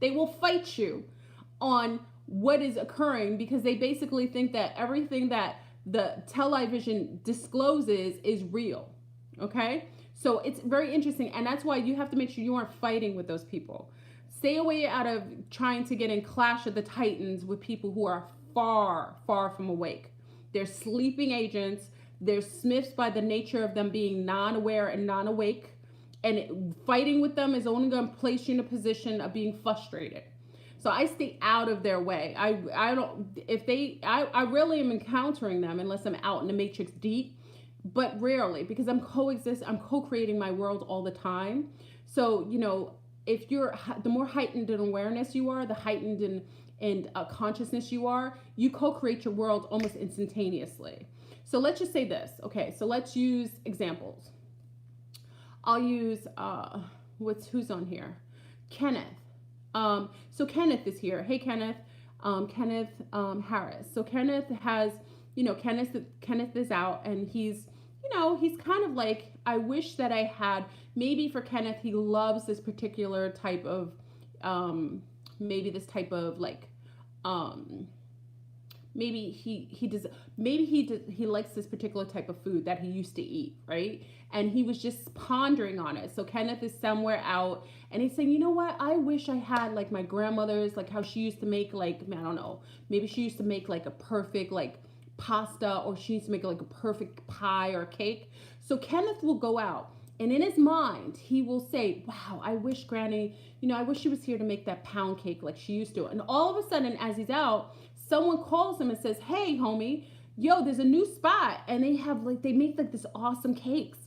They will fight you on what is occurring because they basically think that everything that the television discloses is real. Okay? So it's very interesting. And that's why you have to make sure you aren't fighting with those people. Stay away out of trying to get in Clash of the Titans with people who are far, far from awake. They're sleeping agents. They're Smiths by the nature of them being non-aware and non-awake. And fighting with them is only going to place you in a position of being frustrated. So I stay out of their way. I rarely am encountering them unless I'm out in the matrix deep, but rarely because I'm co-creating my world all the time. So, if the more heightened in awareness you are, the heightened in consciousness you are, you co-create your world almost instantaneously. So let's just say this. Okay, so let's use examples. I'll use, who's on here? Kenneth. So Kenneth is here. Hey, Kenneth. Kenneth Harris. So Kenneth has, Kenneth is out and he's kind of like, I wish that I had, maybe for Kenneth, he loves this particular type of, maybe this type of like, maybe he likes this particular type of food that he used to eat, right? And he was just pondering on it. So Kenneth is somewhere out and he's saying, you know what? I wish I had like my grandmother's, like how she used to make like, I don't know, maybe she used to make like a perfect like pasta or she used to make like a perfect pie or cake. So Kenneth will go out and in his mind, he will say, wow, I wish Granny, I wish she was here to make that pound cake like she used to. And all of a sudden, as he's out, someone calls him and says, hey, homie, yo, there's a new spot. And they make like this awesome cakes.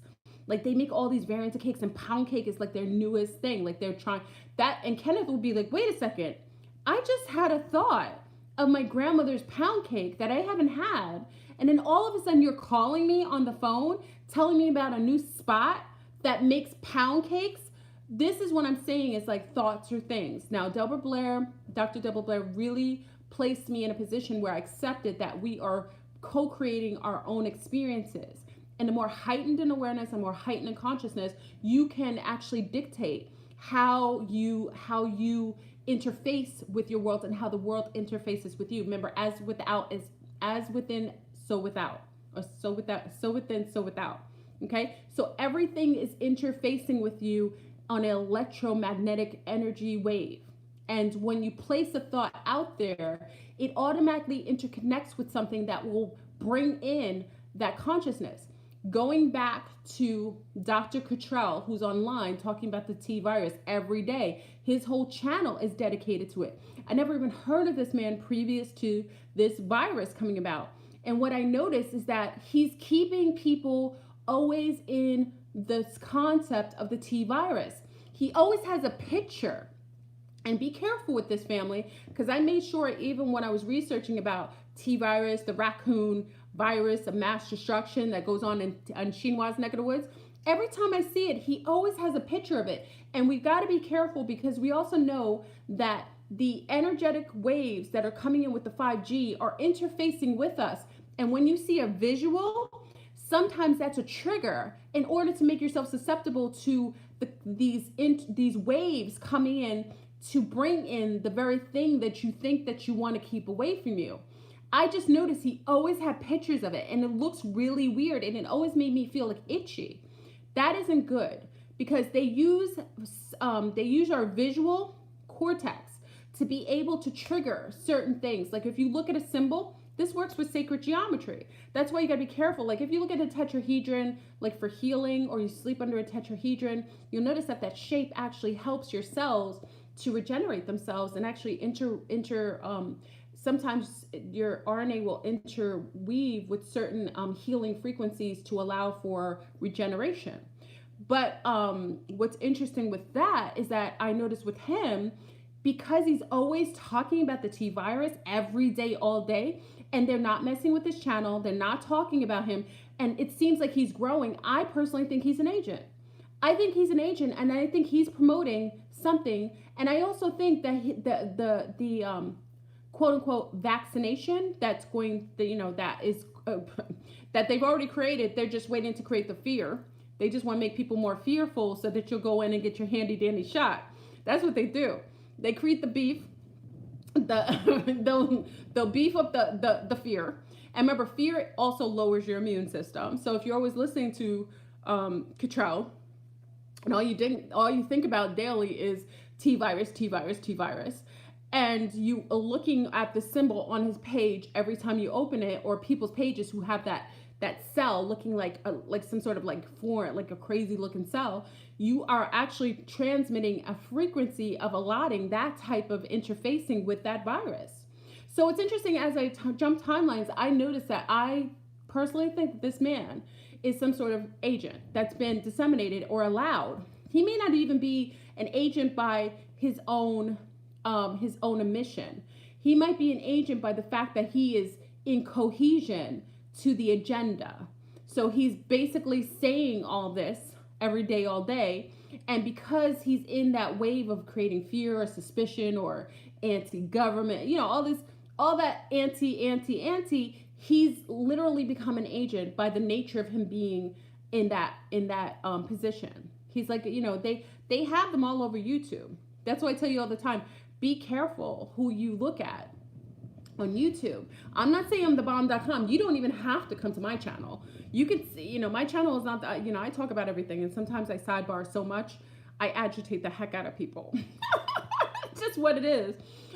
Like they make all these variants of cakes and pound cake is like their newest thing. Like they're trying that. And Kenneth will be like, wait a second. I just had a thought of my grandmother's pound cake that I haven't had. And then all of a sudden you're calling me on the phone, telling me about a new spot that makes pound cakes. This is what I'm saying is like thoughts or things. Now, Dr. Deborah Blair really placed me in a position where I accepted that we are co-creating our own experiences. and the more heightened in awareness and more heightened in consciousness, you can actually dictate how you interface with your world and how the world interfaces with you. Remember, as without is as within, so without, or so without, so within, so without. Okay, so everything is interfacing with you on an electromagnetic energy wave. And when you place a thought out there, it automatically interconnects with something that will bring in that consciousness. Going back to Dr. Cottrell, who's online talking about the T virus every day, his whole channel is dedicated to it. I never even heard of this man previous to this virus coming about. And what I noticed is that he's keeping people always in this concept of the T virus. He always has a picture. And be careful with this, family, because I made sure even when I was researching about T virus, the raccoon virus of mass destruction that goes on in Chinois neck of the woods, every time I see it, he always has a picture of it. And we've got to be careful because we also know that the energetic waves that are coming in with the 5G are interfacing with us. And when you see a visual, sometimes that's a trigger in order to make yourself susceptible to these waves coming in to bring in the very thing that you think that you want to keep away from you. I just noticed he always had pictures of it and it looks really weird and it always made me feel like itchy. That isn't good because they use our visual cortex to be able to trigger certain things. Like if you look at a symbol, this works with sacred geometry. That's why you gotta be careful. Like if you look at a tetrahedron, like for healing, or you sleep under a tetrahedron, you'll notice that that shape actually helps your cells to regenerate themselves and actually sometimes your RNA will interweave with certain healing frequencies to allow for regeneration. But what's interesting with that is that I noticed with him, because he's always talking about the T virus every day, all day, and they're not messing with his channel, they're not talking about him, and it seems like he's growing. I personally think he's an agent. I think he's an agent, and I think he's promoting something. And I also think that the quote unquote vaccination that's going, that is that they've already created. They're just waiting to create the fear. They just want to make people more fearful so that you'll go in and get your handy dandy shot. That's what they do. They create the beef. They'll beef up the fear. And remember, fear also lowers your immune system. So if you're always listening to Cottrell, and all you think about daily is T virus, T virus, T virus, and you are looking at the symbol on his page every time you open it, or people's pages who have that cell looking like some sort of like foreign, like a crazy looking cell, you are actually transmitting a frequency of allotting that type of interfacing with that virus. So it's interesting, as I jump timelines, I noticed that I personally think that this man is some sort of agent that's been disseminated or allowed. He may not even be an agent by his own emission. He might be an agent by the fact that he is in cohesion to the agenda. So he's basically saying all this every day, all day. And because he's in that wave of creating fear or suspicion or anti-government, all that anti, he's literally become an agent by the nature of him being in that position. He's like, they have them all over YouTube. That's why I tell you all the time, be careful who you look at on YouTube. I'm not saying I'm thebomb.com. You don't even have to come to my channel. You can see, my channel is not that, I talk about everything, and sometimes I sidebar so much, I agitate the heck out of people. It's just what it is.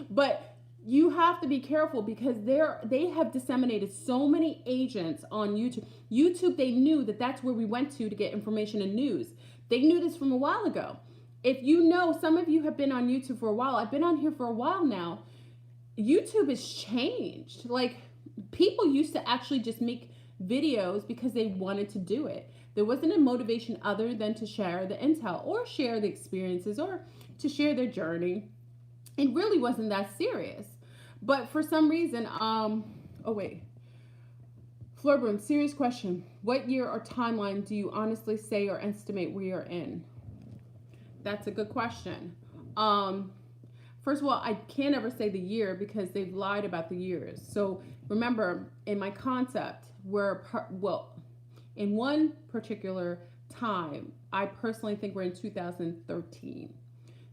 But you have to be careful because they have disseminated so many agents on YouTube. YouTube, they knew that that's where we went to get information and news. They knew this from a while ago. If some of you have been on YouTube for a while, I've been on here for a while now, YouTube has changed. Like, people used to actually just make videos because they wanted to do it. There wasn't a motivation other than to share the intel or share the experiences or to share their journey. It really wasn't that serious. But for some reason, FleurBrun, serious question. What year or timeline do you honestly say or estimate we are in? That's a good question. First of all, I can't ever say the year because they've lied about the years. So remember, in my concept, in one particular time. I personally think we're in 2013.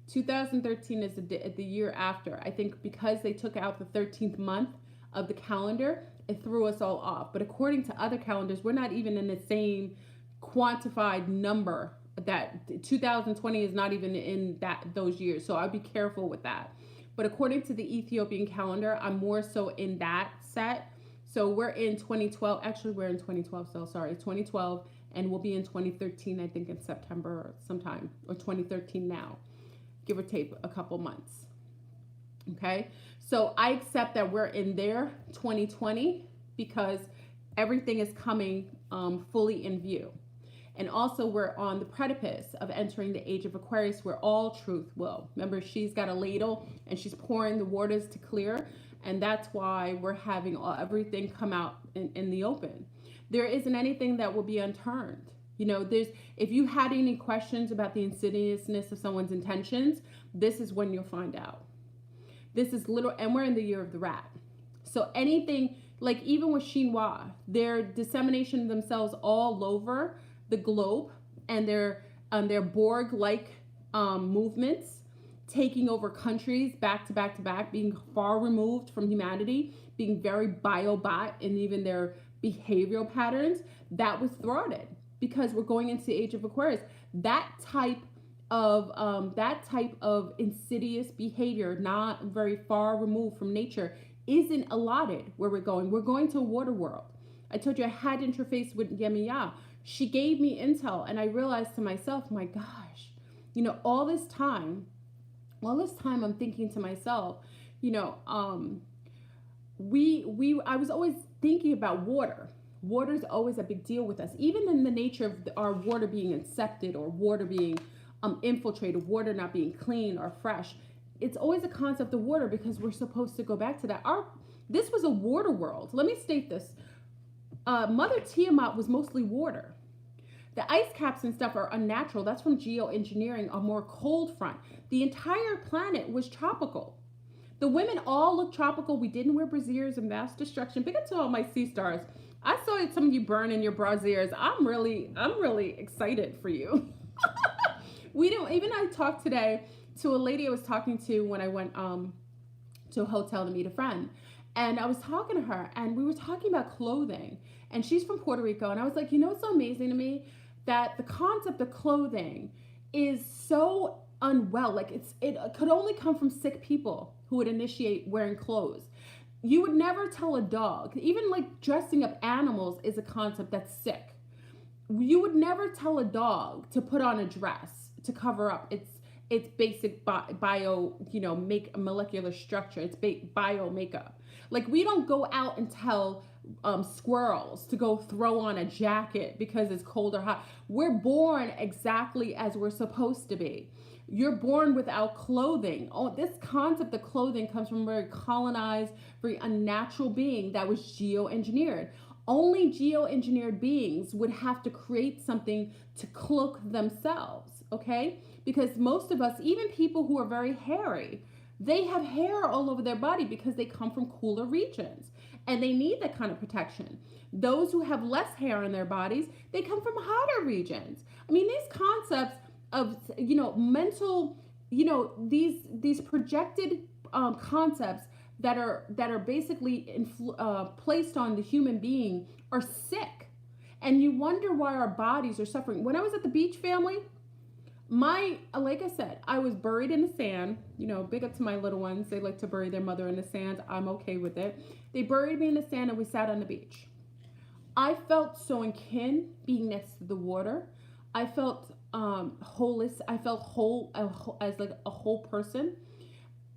2013 is the year after. I think because they took out the 13th month of the calendar, it threw us all off. But according to other calendars, we're not even in the same quantified number. That 2020 is not even in those years. So I'd be careful with that. But according to the Ethiopian calendar, I'm more so in that set. So we're in 2012. Actually, we're in 2012. So sorry, 2012. And we'll be in 2013, I think in September or sometime, or 2013 now, give or take a couple months. Okay. So I accept that we're in there 2020 because everything is coming fully in view. And also we're on the precipice of entering the age of Aquarius where all truth will. Remember, she's got a ladle and she's pouring the waters to clear. And that's why we're having everything come out in the open. There isn't anything that will be unturned. You know, if you had any questions about the insidiousness of someone's intentions, this is when you'll find out. This is and we're in the year of the rat. So anything, like even with Chinois, their dissemination of themselves all over the globe and their Borg-like movements, taking over countries back to back to back, being far removed from humanity, being very biobot in even their behavioral patterns, that was thwarted because we're going into the age of Aquarius. That type of insidious behavior, not very far removed from nature, isn't allotted where we're going. We're going to a water world. I told you I had interface with Yemiya. She gave me intel, and I realized to myself, my gosh, you know, all this time I'm thinking to myself, you know, I was always thinking about water. Water's always a big deal with us, even in the nature of our water being incepted or water being infiltrated, water not being clean or fresh. It's always a concept of water because we're supposed to go back to that. This was a water world. Let me state this. Mother Tiamat was mostly water. The ice caps and stuff are unnatural. That's from geoengineering, a more cold front. The entire planet was tropical. The women all look tropical. We didn't wear brassieres and mass destruction. Big up to all my sea stars. I saw some of you burn in your brassieres. I'm really excited for you. I talked today to a lady I was talking to when I went to a hotel to meet a friend. And I was talking to her and we were talking about clothing. And she's from Puerto Rico. And I was like, you know what's so amazing to me? That the concept of clothing is so unwell. Like it could only come from sick people who would initiate wearing clothes. You would never tell a dog, even like dressing up animals is a concept that's sick. You would never tell a dog to put on a dress to cover up its basic bio, make molecular structure. It's bio makeup. Like we don't go out and tell squirrels to go throw on a jacket because it's cold or hot. We're born exactly as we're supposed to be. You're born without clothing. Oh, this concept of clothing comes from a very colonized, very unnatural being that was geoengineered. Only geoengineered beings would have to create something to cloak themselves, okay? Because most of us, even people who are very hairy, they have hair all over their body because they come from cooler regions and they need that kind of protection. Those who have less hair in their bodies, they come from hotter regions. I mean, these concepts of, mental, these projected concepts that are basically placed on the human being are sick. And you wonder why our bodies are suffering. When I was at the beach, family, like I said, I was buried in the sand. Big up to my little ones. They like to bury their mother in the sand. I'm okay with it. They buried me in the sand and we sat on the beach. I felt so in kin being next to the water. I felt wholeness. I felt whole as like a whole person.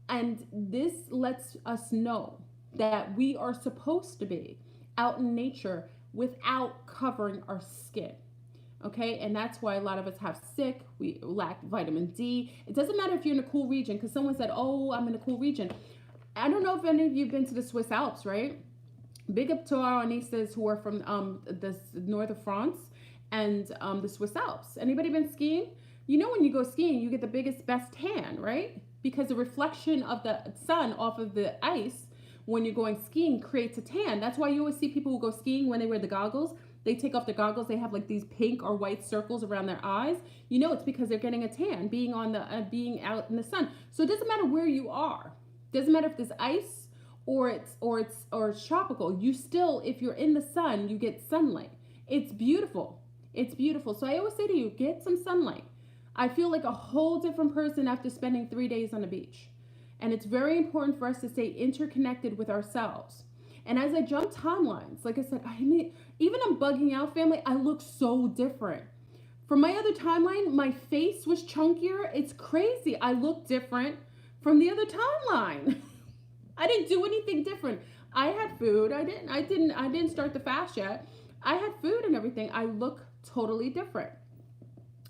And this lets us know that we are supposed to be out in nature without covering our skin. Okay, and that's why a lot of us have sick. We lack vitamin D. It doesn't matter if you're in a cool region, because someone said, oh, I'm in a cool region. I don't know if any of you have been to the Swiss Alps, right? Big up to our anistas who are from the north of France and the Swiss Alps. Anybody been skiing? When you go skiing, you get the biggest, best tan, right? Because the reflection of the sun off of the ice when you're going skiing creates a tan. That's why you always see people who go skiing when they wear the goggles. they take off their goggles, they have like these pink or white circles around their eyes. You know, it's because they're getting a tan, being on the being out in the sun. So it doesn't matter where you are. Doesn't matter if there's ice or it's tropical. You still, if you're in the sun, you get sunlight. It's beautiful. It's beautiful. So I always say to you, get some sunlight. I feel like a whole different person after spending 3 days on the beach. And it's very important for us to stay interconnected with ourselves. And as I jump timelines, like I said, even I'm bugging out family, I look so different. From my other timeline, my face was chunkier. It's crazy. I look different from the other timeline. I didn't do anything different. I had food. I didn't start the fast yet. I had food and everything. I look totally different.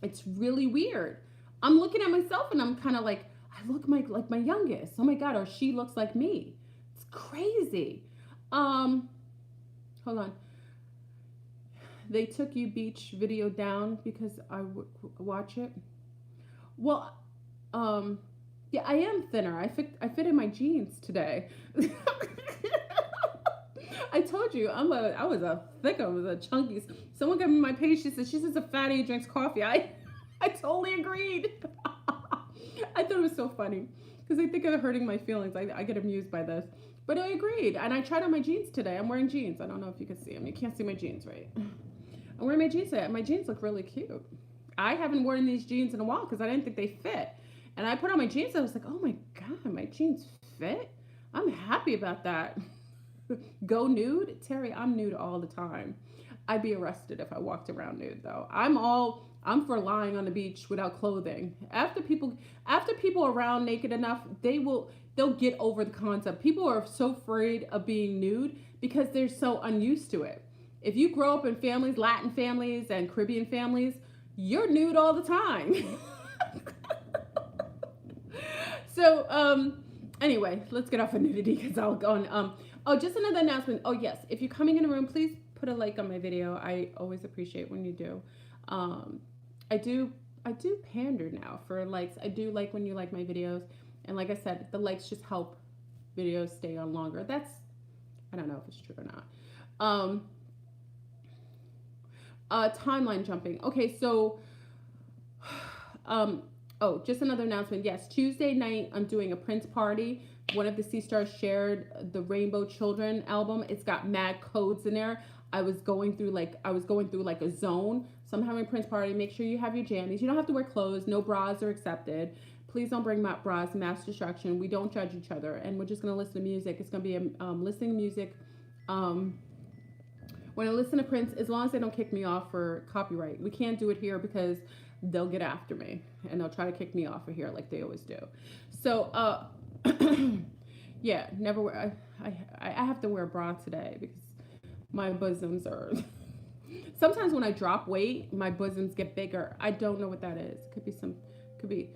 It's really weird. I'm looking at myself and I'm kind of like, I look like my youngest. Oh my God, or she looks like me. It's crazy. Hold on. They took you beach video down because I would watch it. Well, yeah, I am thinner. I fit in my jeans today. I told you I was a chunky. Someone gave me my page. She says a fatty who drinks coffee. I totally agreed. I thought it was so funny because they think they're hurting my feelings. I get amused by this, but I agreed. And I tried on my jeans today. I'm wearing jeans. I don't know if you can see them. You can't see my jeans, right? I'm wearing my jeans today. My jeans look really cute. I haven't worn these jeans in a while because I didn't think they fit. And I put on my jeans. And I was like, oh my God, my jeans fit. I'm happy about that. Go nude? Terry, I'm nude all the time. I'd be arrested if I walked around nude though. I'm for lying on the beach without clothing. After people are around naked enough, they'll get over the concept. People are so afraid of being nude because they're so unused to it. If you grow up in families, Latin families and Caribbean families, you're nude all the time. So, anyway, let's get off of nudity because I'll go on. Oh, just another announcement. Oh yes, if you're coming in the room, please put a like on my video. I always appreciate when you do. I do pander now for likes. I do like when you like my videos. And like I said, the likes just help videos stay on longer. I don't know if it's true or not. Timeline jumping. Okay, so, oh, just another announcement. Yes, Tuesday night, I'm doing a Prince party. One of the Sea Stars shared the Rainbow Children album. It's got mad codes in there. I was going through like a zone. So I'm having a Prince party. Make sure you have your jammies. You don't have to wear clothes. No bras are accepted. Please don't bring bras. Mass destruction. We don't judge each other. And we're just going to listen to music. It's going to be listening to music. When I listen to Prince, as long as they don't kick me off for copyright. We can't do it here because they'll get after me. And they'll try to kick me off of here like they always do. So, yeah, never wear. I have to wear a bra today because my bosoms are. Sometimes when I drop weight, my bosoms get bigger. I don't know what that is. Could be.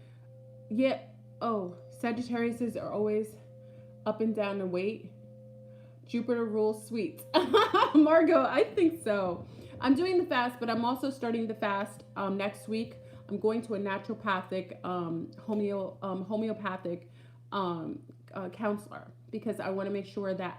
Yeah. Oh, Sagittariuses are always up and down in weight. Jupiter rules sweets. Margot, I think so. I'm doing the fast, but I'm also starting the fast next week. I'm going to a naturopathic, homeopathic counselor because I want to make sure that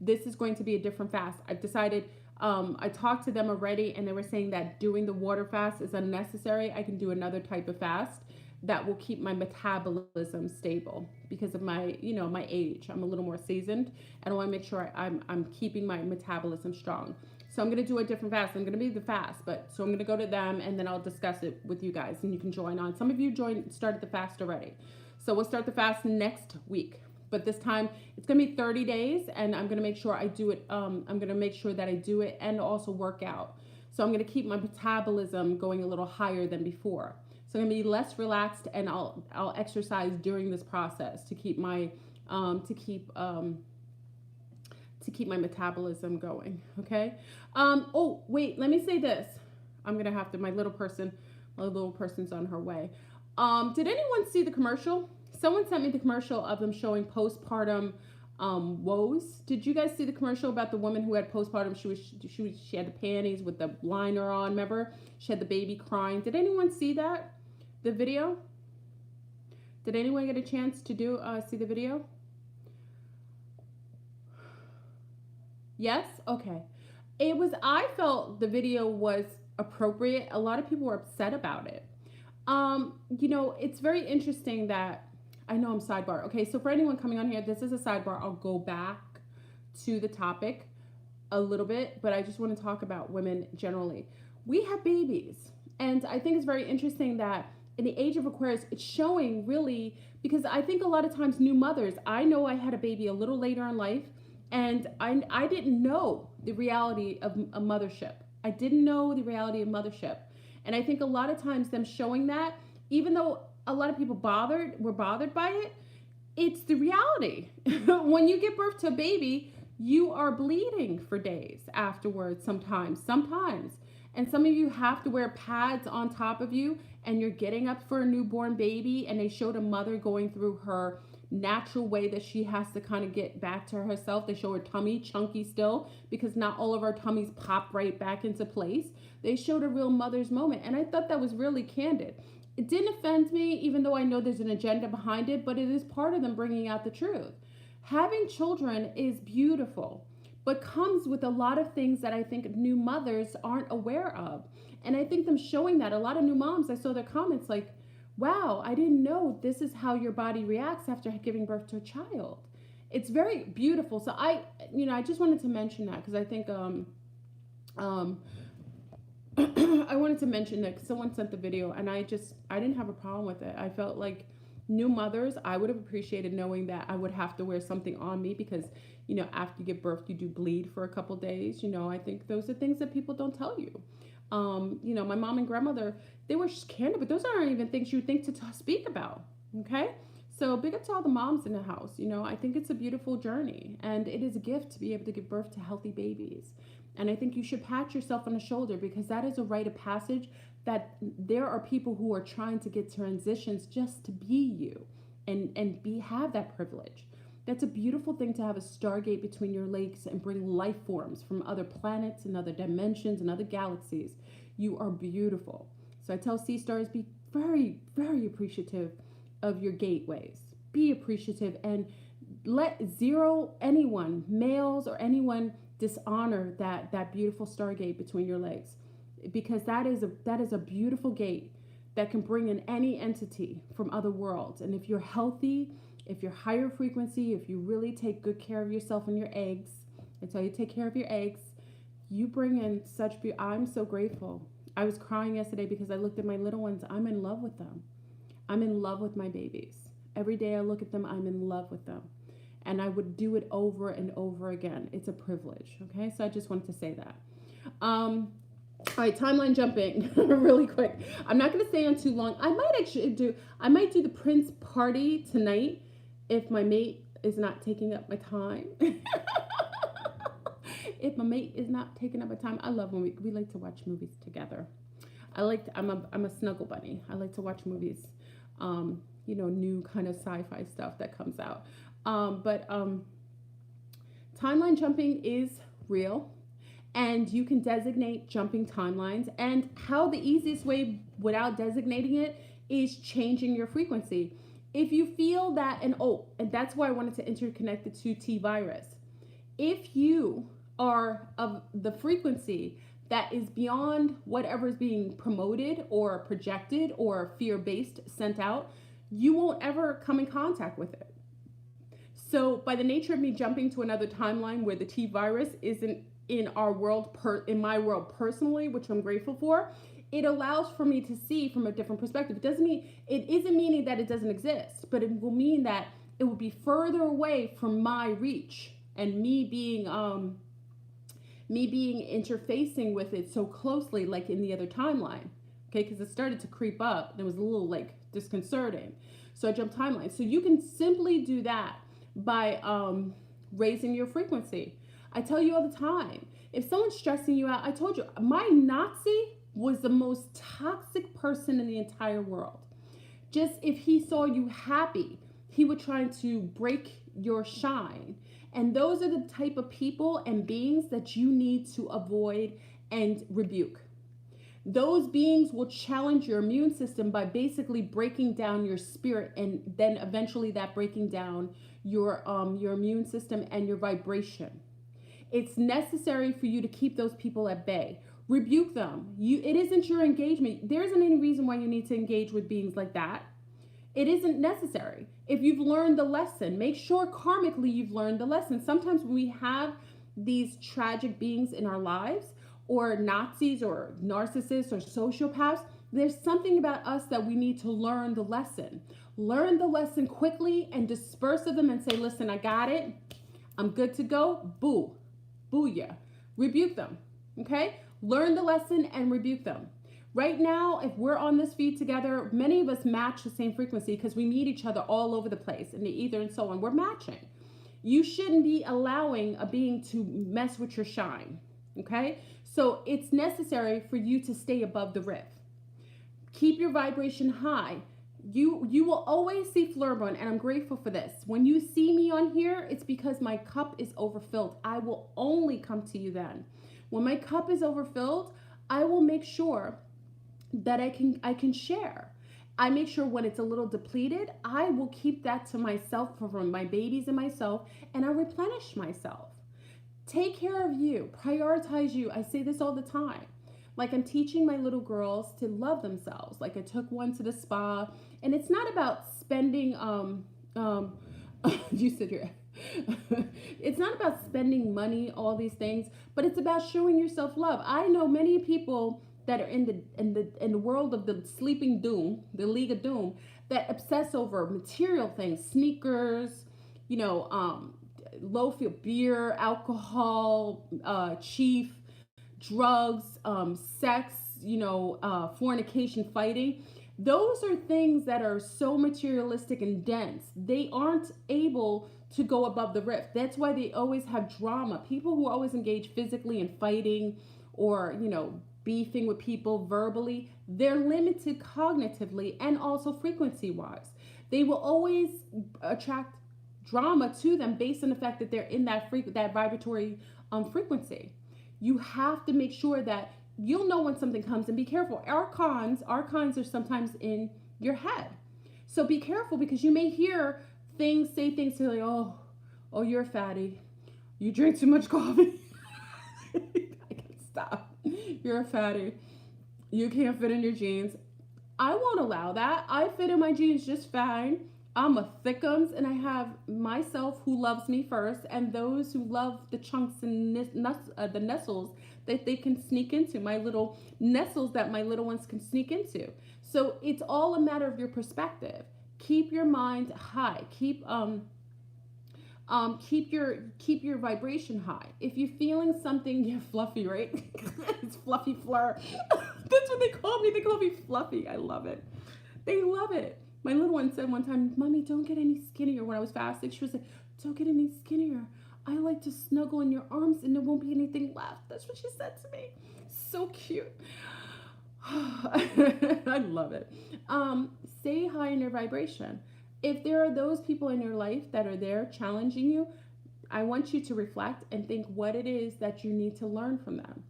this is going to be a different fast. I've decided, I talked to them already and they were saying that doing the water fast is unnecessary. I can do another type of fast that will keep my metabolism stable because of my, my age. I'm a little more seasoned and I want to make sure I'm keeping my metabolism strong. So I'm going to do a different fast. I'm going to be the fast, so I'm going to go to them and then I'll discuss it with you guys and you can join on. Some of you started the fast already. So we'll start the fast next week. But this time it's going to be 30 days and I'm going to make sure I do it. I'm going to make sure that I do it and also work out. So I'm going to keep my metabolism going a little higher than before. So I'm going to be less relaxed and I'll exercise during this process to keep my my metabolism going. Okay. Oh wait, let me say this. I'm going to have to, my little person's on her way. Did anyone see the commercial? Someone sent me the commercial of them showing postpartum woes. Did you guys see the commercial about the woman who had postpartum? She had the panties with the liner on, remember? She had the baby crying. Did anyone see that? The video? Did anyone get a chance to see the video? Yes? Okay. I felt the video was appropriate. A lot of people were upset about it. It's very interesting that I know I'm sidebar. Okay, so for anyone coming on here, this is a sidebar. I'll go back to the topic a little bit, but I just want to talk about women generally. We have babies, and I think it's very interesting that in the age of Aquarius, it's showing really, because I think a lot of times new mothers, I know I had a baby a little later in life, and I didn't know the reality of a mothership. I didn't know the reality of mothership. And I think a lot of times them showing that, even though a lot of people were bothered by it, it's the reality. When you give birth to a baby, you are bleeding for days afterwards sometimes. And some of you have to wear pads on top of you, and you're getting up for a newborn baby, and they showed a mother going through her natural way that she has to kind of get back to herself. They show her tummy chunky still, because not all of our tummies pop right back into place. They showed a real mother's moment, and I thought that was really candid. It didn't offend me, even though I know there's an agenda behind it, but it is part of them bringing out the truth. Having children is beautiful, but comes with a lot of things that I think new mothers aren't aware of. And I think them showing that, a lot of new moms, I saw their comments like, wow, I didn't know this is how your body reacts after giving birth to a child. It's very beautiful. So I just wanted to mention that, because I think I wanted to mention that because someone sent the video, and I didn't have a problem with it. I felt like new mothers, I would have appreciated knowing that I would have to wear something on me, because after you give birth, you do bleed for a couple days. I think those are things that people don't tell you. My mom and grandmother, they were candid, but those aren't even things you think to speak about. Okay. So big up to all the moms in the house. I think it's a beautiful journey, and it is a gift to be able to give birth to healthy babies. And I think you should pat yourself on the shoulder, because that is a rite of passage, that there are people who are trying to get transitions just to be you and have that privilege. That's a beautiful thing, to have a stargate between your legs and bring life forms from other planets and other dimensions and other galaxies. You are beautiful. So I tell sea stars, be very, very appreciative of your gateways. Be appreciative, and let anyone, males or anyone, dishonor that beautiful stargate between your legs, because that is a beautiful gate that can bring in any entity from other worlds. And if you're healthy, if you're higher frequency, if you really take good care of yourself and your eggs, until you take care of your eggs, you bring in such beauty. I'm so grateful. I was crying yesterday because I looked at my little ones. I'm in love with them. I'm in love with my babies. Every day I look at them, I'm in love with them. And I would do it over and over again. It's a privilege. Okay, so I just wanted to say that. All right, timeline jumping really quick. I'm not going to stay on too long. I might do the Prince party tonight if my mate is not taking up my time. If my mate is not taking up my time. I love when we like to watch movies together. I'm a snuggle bunny. I like to watch movies, new kind of sci-fi stuff that comes out. But timeline jumping is real, and you can designate jumping timelines. And how the easiest way without designating it is changing your frequency. If you feel that, and that's why I wanted to interconnect the two T virus. If you are of the frequency that is beyond whatever is being promoted or projected or fear-based sent out, you won't ever come in contact with it. So by the nature of me jumping to another timeline where the T virus isn't in our world, in my world personally, which I'm grateful for, it allows for me to see from a different perspective. It isn't meaning that it doesn't exist, but it will mean that it will be further away from my reach, and me being interfacing with it so closely, like in the other timeline. Okay, because it started to creep up. And it was a little disconcerting. So I jumped timeline. So you can simply do that by raising your frequency. I tell you all the time, if someone's stressing you out, I told you, my Nazi was the most toxic person in the entire world. Just if he saw you happy, he would try to break your shine. And those are the type of people and beings that you need to avoid and rebuke. Those beings will challenge your immune system by basically breaking down your spirit, and then eventually that breaking down your immune system and your vibration. It's necessary for you to keep those people at bay. Rebuke them. It isn't your engagement. There isn't any reason why you need to engage with beings like that. It isn't necessary. If you've learned the lesson, make sure karmically you've learned the lesson. Sometimes when we have these tragic beings in our lives, or Nazis or narcissists or sociopaths, there's something about us that we need to learn the lesson. Learn the lesson quickly and disperse of them and say, listen, I got it. I'm good to go. Boo. Booyah. Rebuke them. Okay? Learn the lesson and rebuke them. Right now, if we're on this feed together, many of us match the same frequency because we meet each other all over the place in the ether and so on. We're matching. You shouldn't be allowing a being to mess with your shine. Okay? So it's necessary for you to stay above the rift. Keep your vibration high. You will always see FleurBrun, and I'm grateful for this. When you see me on here, it's because my cup is overfilled. I will only come to you then. When my cup is overfilled, I will make sure that I can share. I make sure when it's a little depleted, I will keep that to myself for my babies and myself, and I replenish myself. Take care of you. Prioritize you. I say this all the time. Like, I'm teaching my little girls to love themselves. Like, I took one to the spa, and it's not about spending, you said you're, it's not about spending money, all these things, but it's about showing yourself love. I know many people that are in the world of the sleeping doom, the League of Doom, that obsess over material things, sneakers, low fuel beer, alcohol, chief, drugs, sex, fornication, fighting. Those are things that are so materialistic and dense. They aren't able to go above the rift. That's why they always have drama. People who always engage physically in fighting or, beefing with people verbally, they're limited cognitively and also frequency wise. They will always attract drama to them based on the fact that they're in that vibratory frequency. You have to make sure that you'll know when something comes, and be careful. Archons are sometimes in your head. So be careful, because you may hear things, say things to like, oh, you're a fatty. You drink too much coffee. I can't stop. You're a fatty. You can't fit in your jeans. I won't allow that. I fit in my jeans just fine. I'm a thickums, and I have myself who loves me first, and those who love the chunks and the nestles that they can sneak into, my little nestles that my little ones can sneak into. So it's all a matter of your perspective. Keep your mind high. Keep your vibration high. If you're feeling something, you're fluffy, right? It's fluffy Fleur. That's what they call me. They call me fluffy. I love it. They love it. My little one said one time, Mommy, don't get any skinnier. When I was fasting, she was like, don't get any skinnier. I like to snuggle in your arms and there won't be anything left. That's what she said to me. So cute. I love it. Stay high in your vibration. If there are those people in your life that are there challenging you, I want you to reflect and think what it is that you need to learn from them.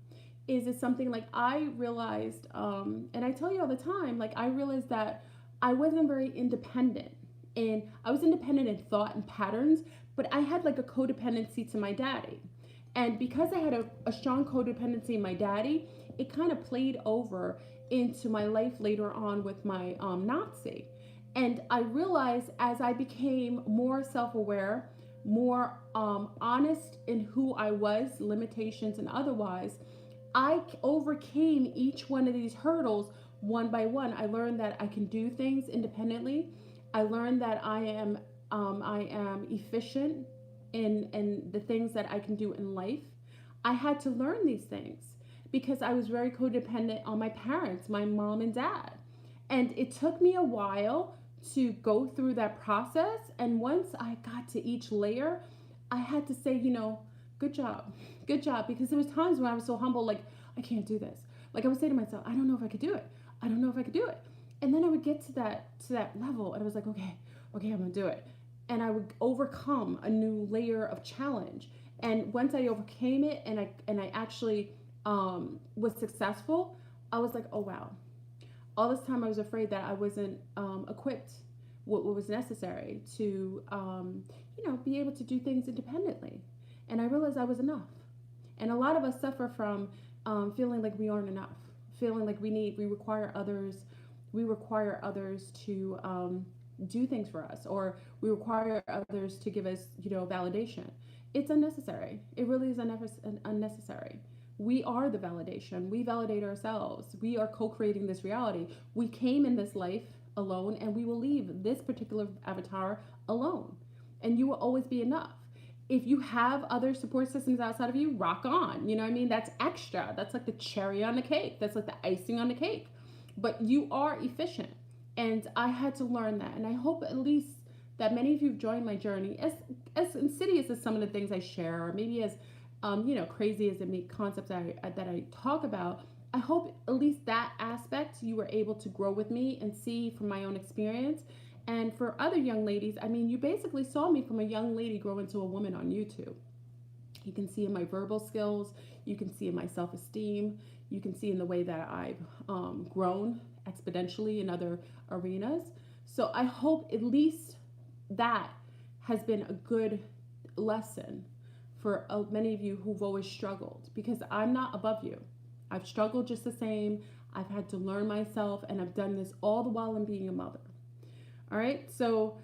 Is it something like I realized, and I tell you all the time, like I realized that I wasn't very independent, and I was independent in thought and patterns, but I had like a codependency to my daddy. And because I had a strong codependency in my daddy, it kind of played over into my life later on with my Nazi. And I realized as I became more self-aware, more honest in who I was, limitations and otherwise, I overcame each one of these hurdles one by one. I learned that I can do things independently. I learned that I am efficient in the things that I can do in life. I had to learn these things because I was very codependent on my parents, my mom and dad. And it took me a while to go through that process. And once I got to each layer, I had to say, good job, because there was times when I was so humble, like, I can't do this. Like I would say to myself, I don't know if I could do it. I don't know if I could do it. And then I would get to that level and I was like, okay, I'm gonna do it. And I would overcome a new layer of challenge. And once I overcame it and I actually was successful, I was like, oh wow. All this time I was afraid that I wasn't equipped what was necessary to be able to do things independently. And I realized I was enough. And a lot of us suffer from feeling like we aren't enough, feeling like we require others to do things for us, or we require others to give us, validation. It's unnecessary. It really is unnecessary. We are the validation. We validate ourselves. We are co-creating this reality. We came in this life alone, and we will leave this particular avatar alone. And you will always be enough. If you have other support systems outside of you, rock on. You know what I mean? That's extra. That's like the cherry on the cake. That's like the icing on the cake. But you are efficient. And I had to learn that. And I hope at least that many of you have joined my journey. As insidious as some of the things I share, or maybe as crazy as the concepts that I talk about, I hope at least that aspect you were able to grow with me and see from my own experience. And for other young ladies, I mean, you basically saw me from a young lady grow into a woman on YouTube. You can see in my verbal skills, you can see in my self-esteem, you can see in the way that I've grown exponentially in other arenas. So I hope at least that has been a good lesson for many of you who've always struggled, because I'm not above you. I've struggled just the same. I've had to learn myself, and I've done this all the while I'm being a mother. All right, so,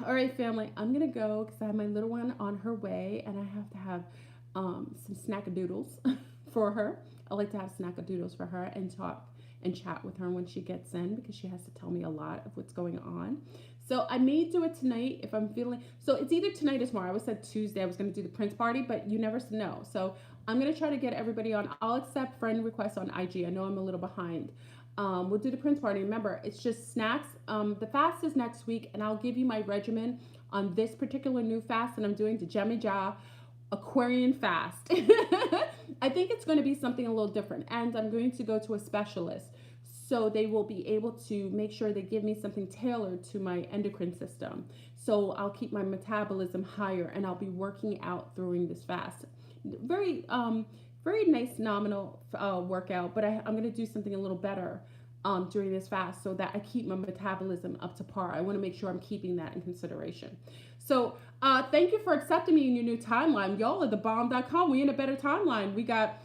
all right, family, I'm going to go because I have my little one on her way, and I have to have some snackadoodles for her. I like to have snackadoodles for her and talk and chat with her when she gets in, because she has to tell me a lot of what's going on. So I may do it tonight if I'm feeling, so it's either tonight or tomorrow. I said Tuesday I was going to do the Prince party, but you never know. So I'm going to try to get everybody on. I'll accept friend requests on IG. I know I'm a little behind. We'll do the Prince party. Remember, it's just snacks. The fast is next week, and I'll give you my regimen on this particular new fast that I'm doing, the Jemmy Ja Aquarian fast. I think it's going to be something a little different, and I'm going to go to a specialist, so they will be able to make sure they give me something tailored to my endocrine system. So I'll keep my metabolism higher, and I'll be working out during this fast. Very nice nominal workout, but I'm going to do something a little better during this fast, so that I keep my metabolism up to par. I want to make sure I'm keeping that in consideration. So thank you for accepting me in your new timeline. Y'all are the bomb.com. We in a better timeline. We got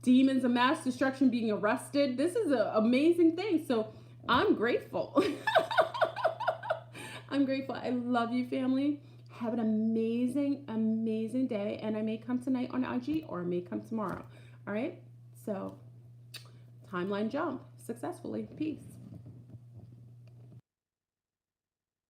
demons of mass destruction being arrested. This is an amazing thing. So I'm grateful. I'm grateful. I love you, family. Have an amazing, amazing day. And I may come tonight on IG, or I may come tomorrow. All right. So timeline jump successfully. Peace.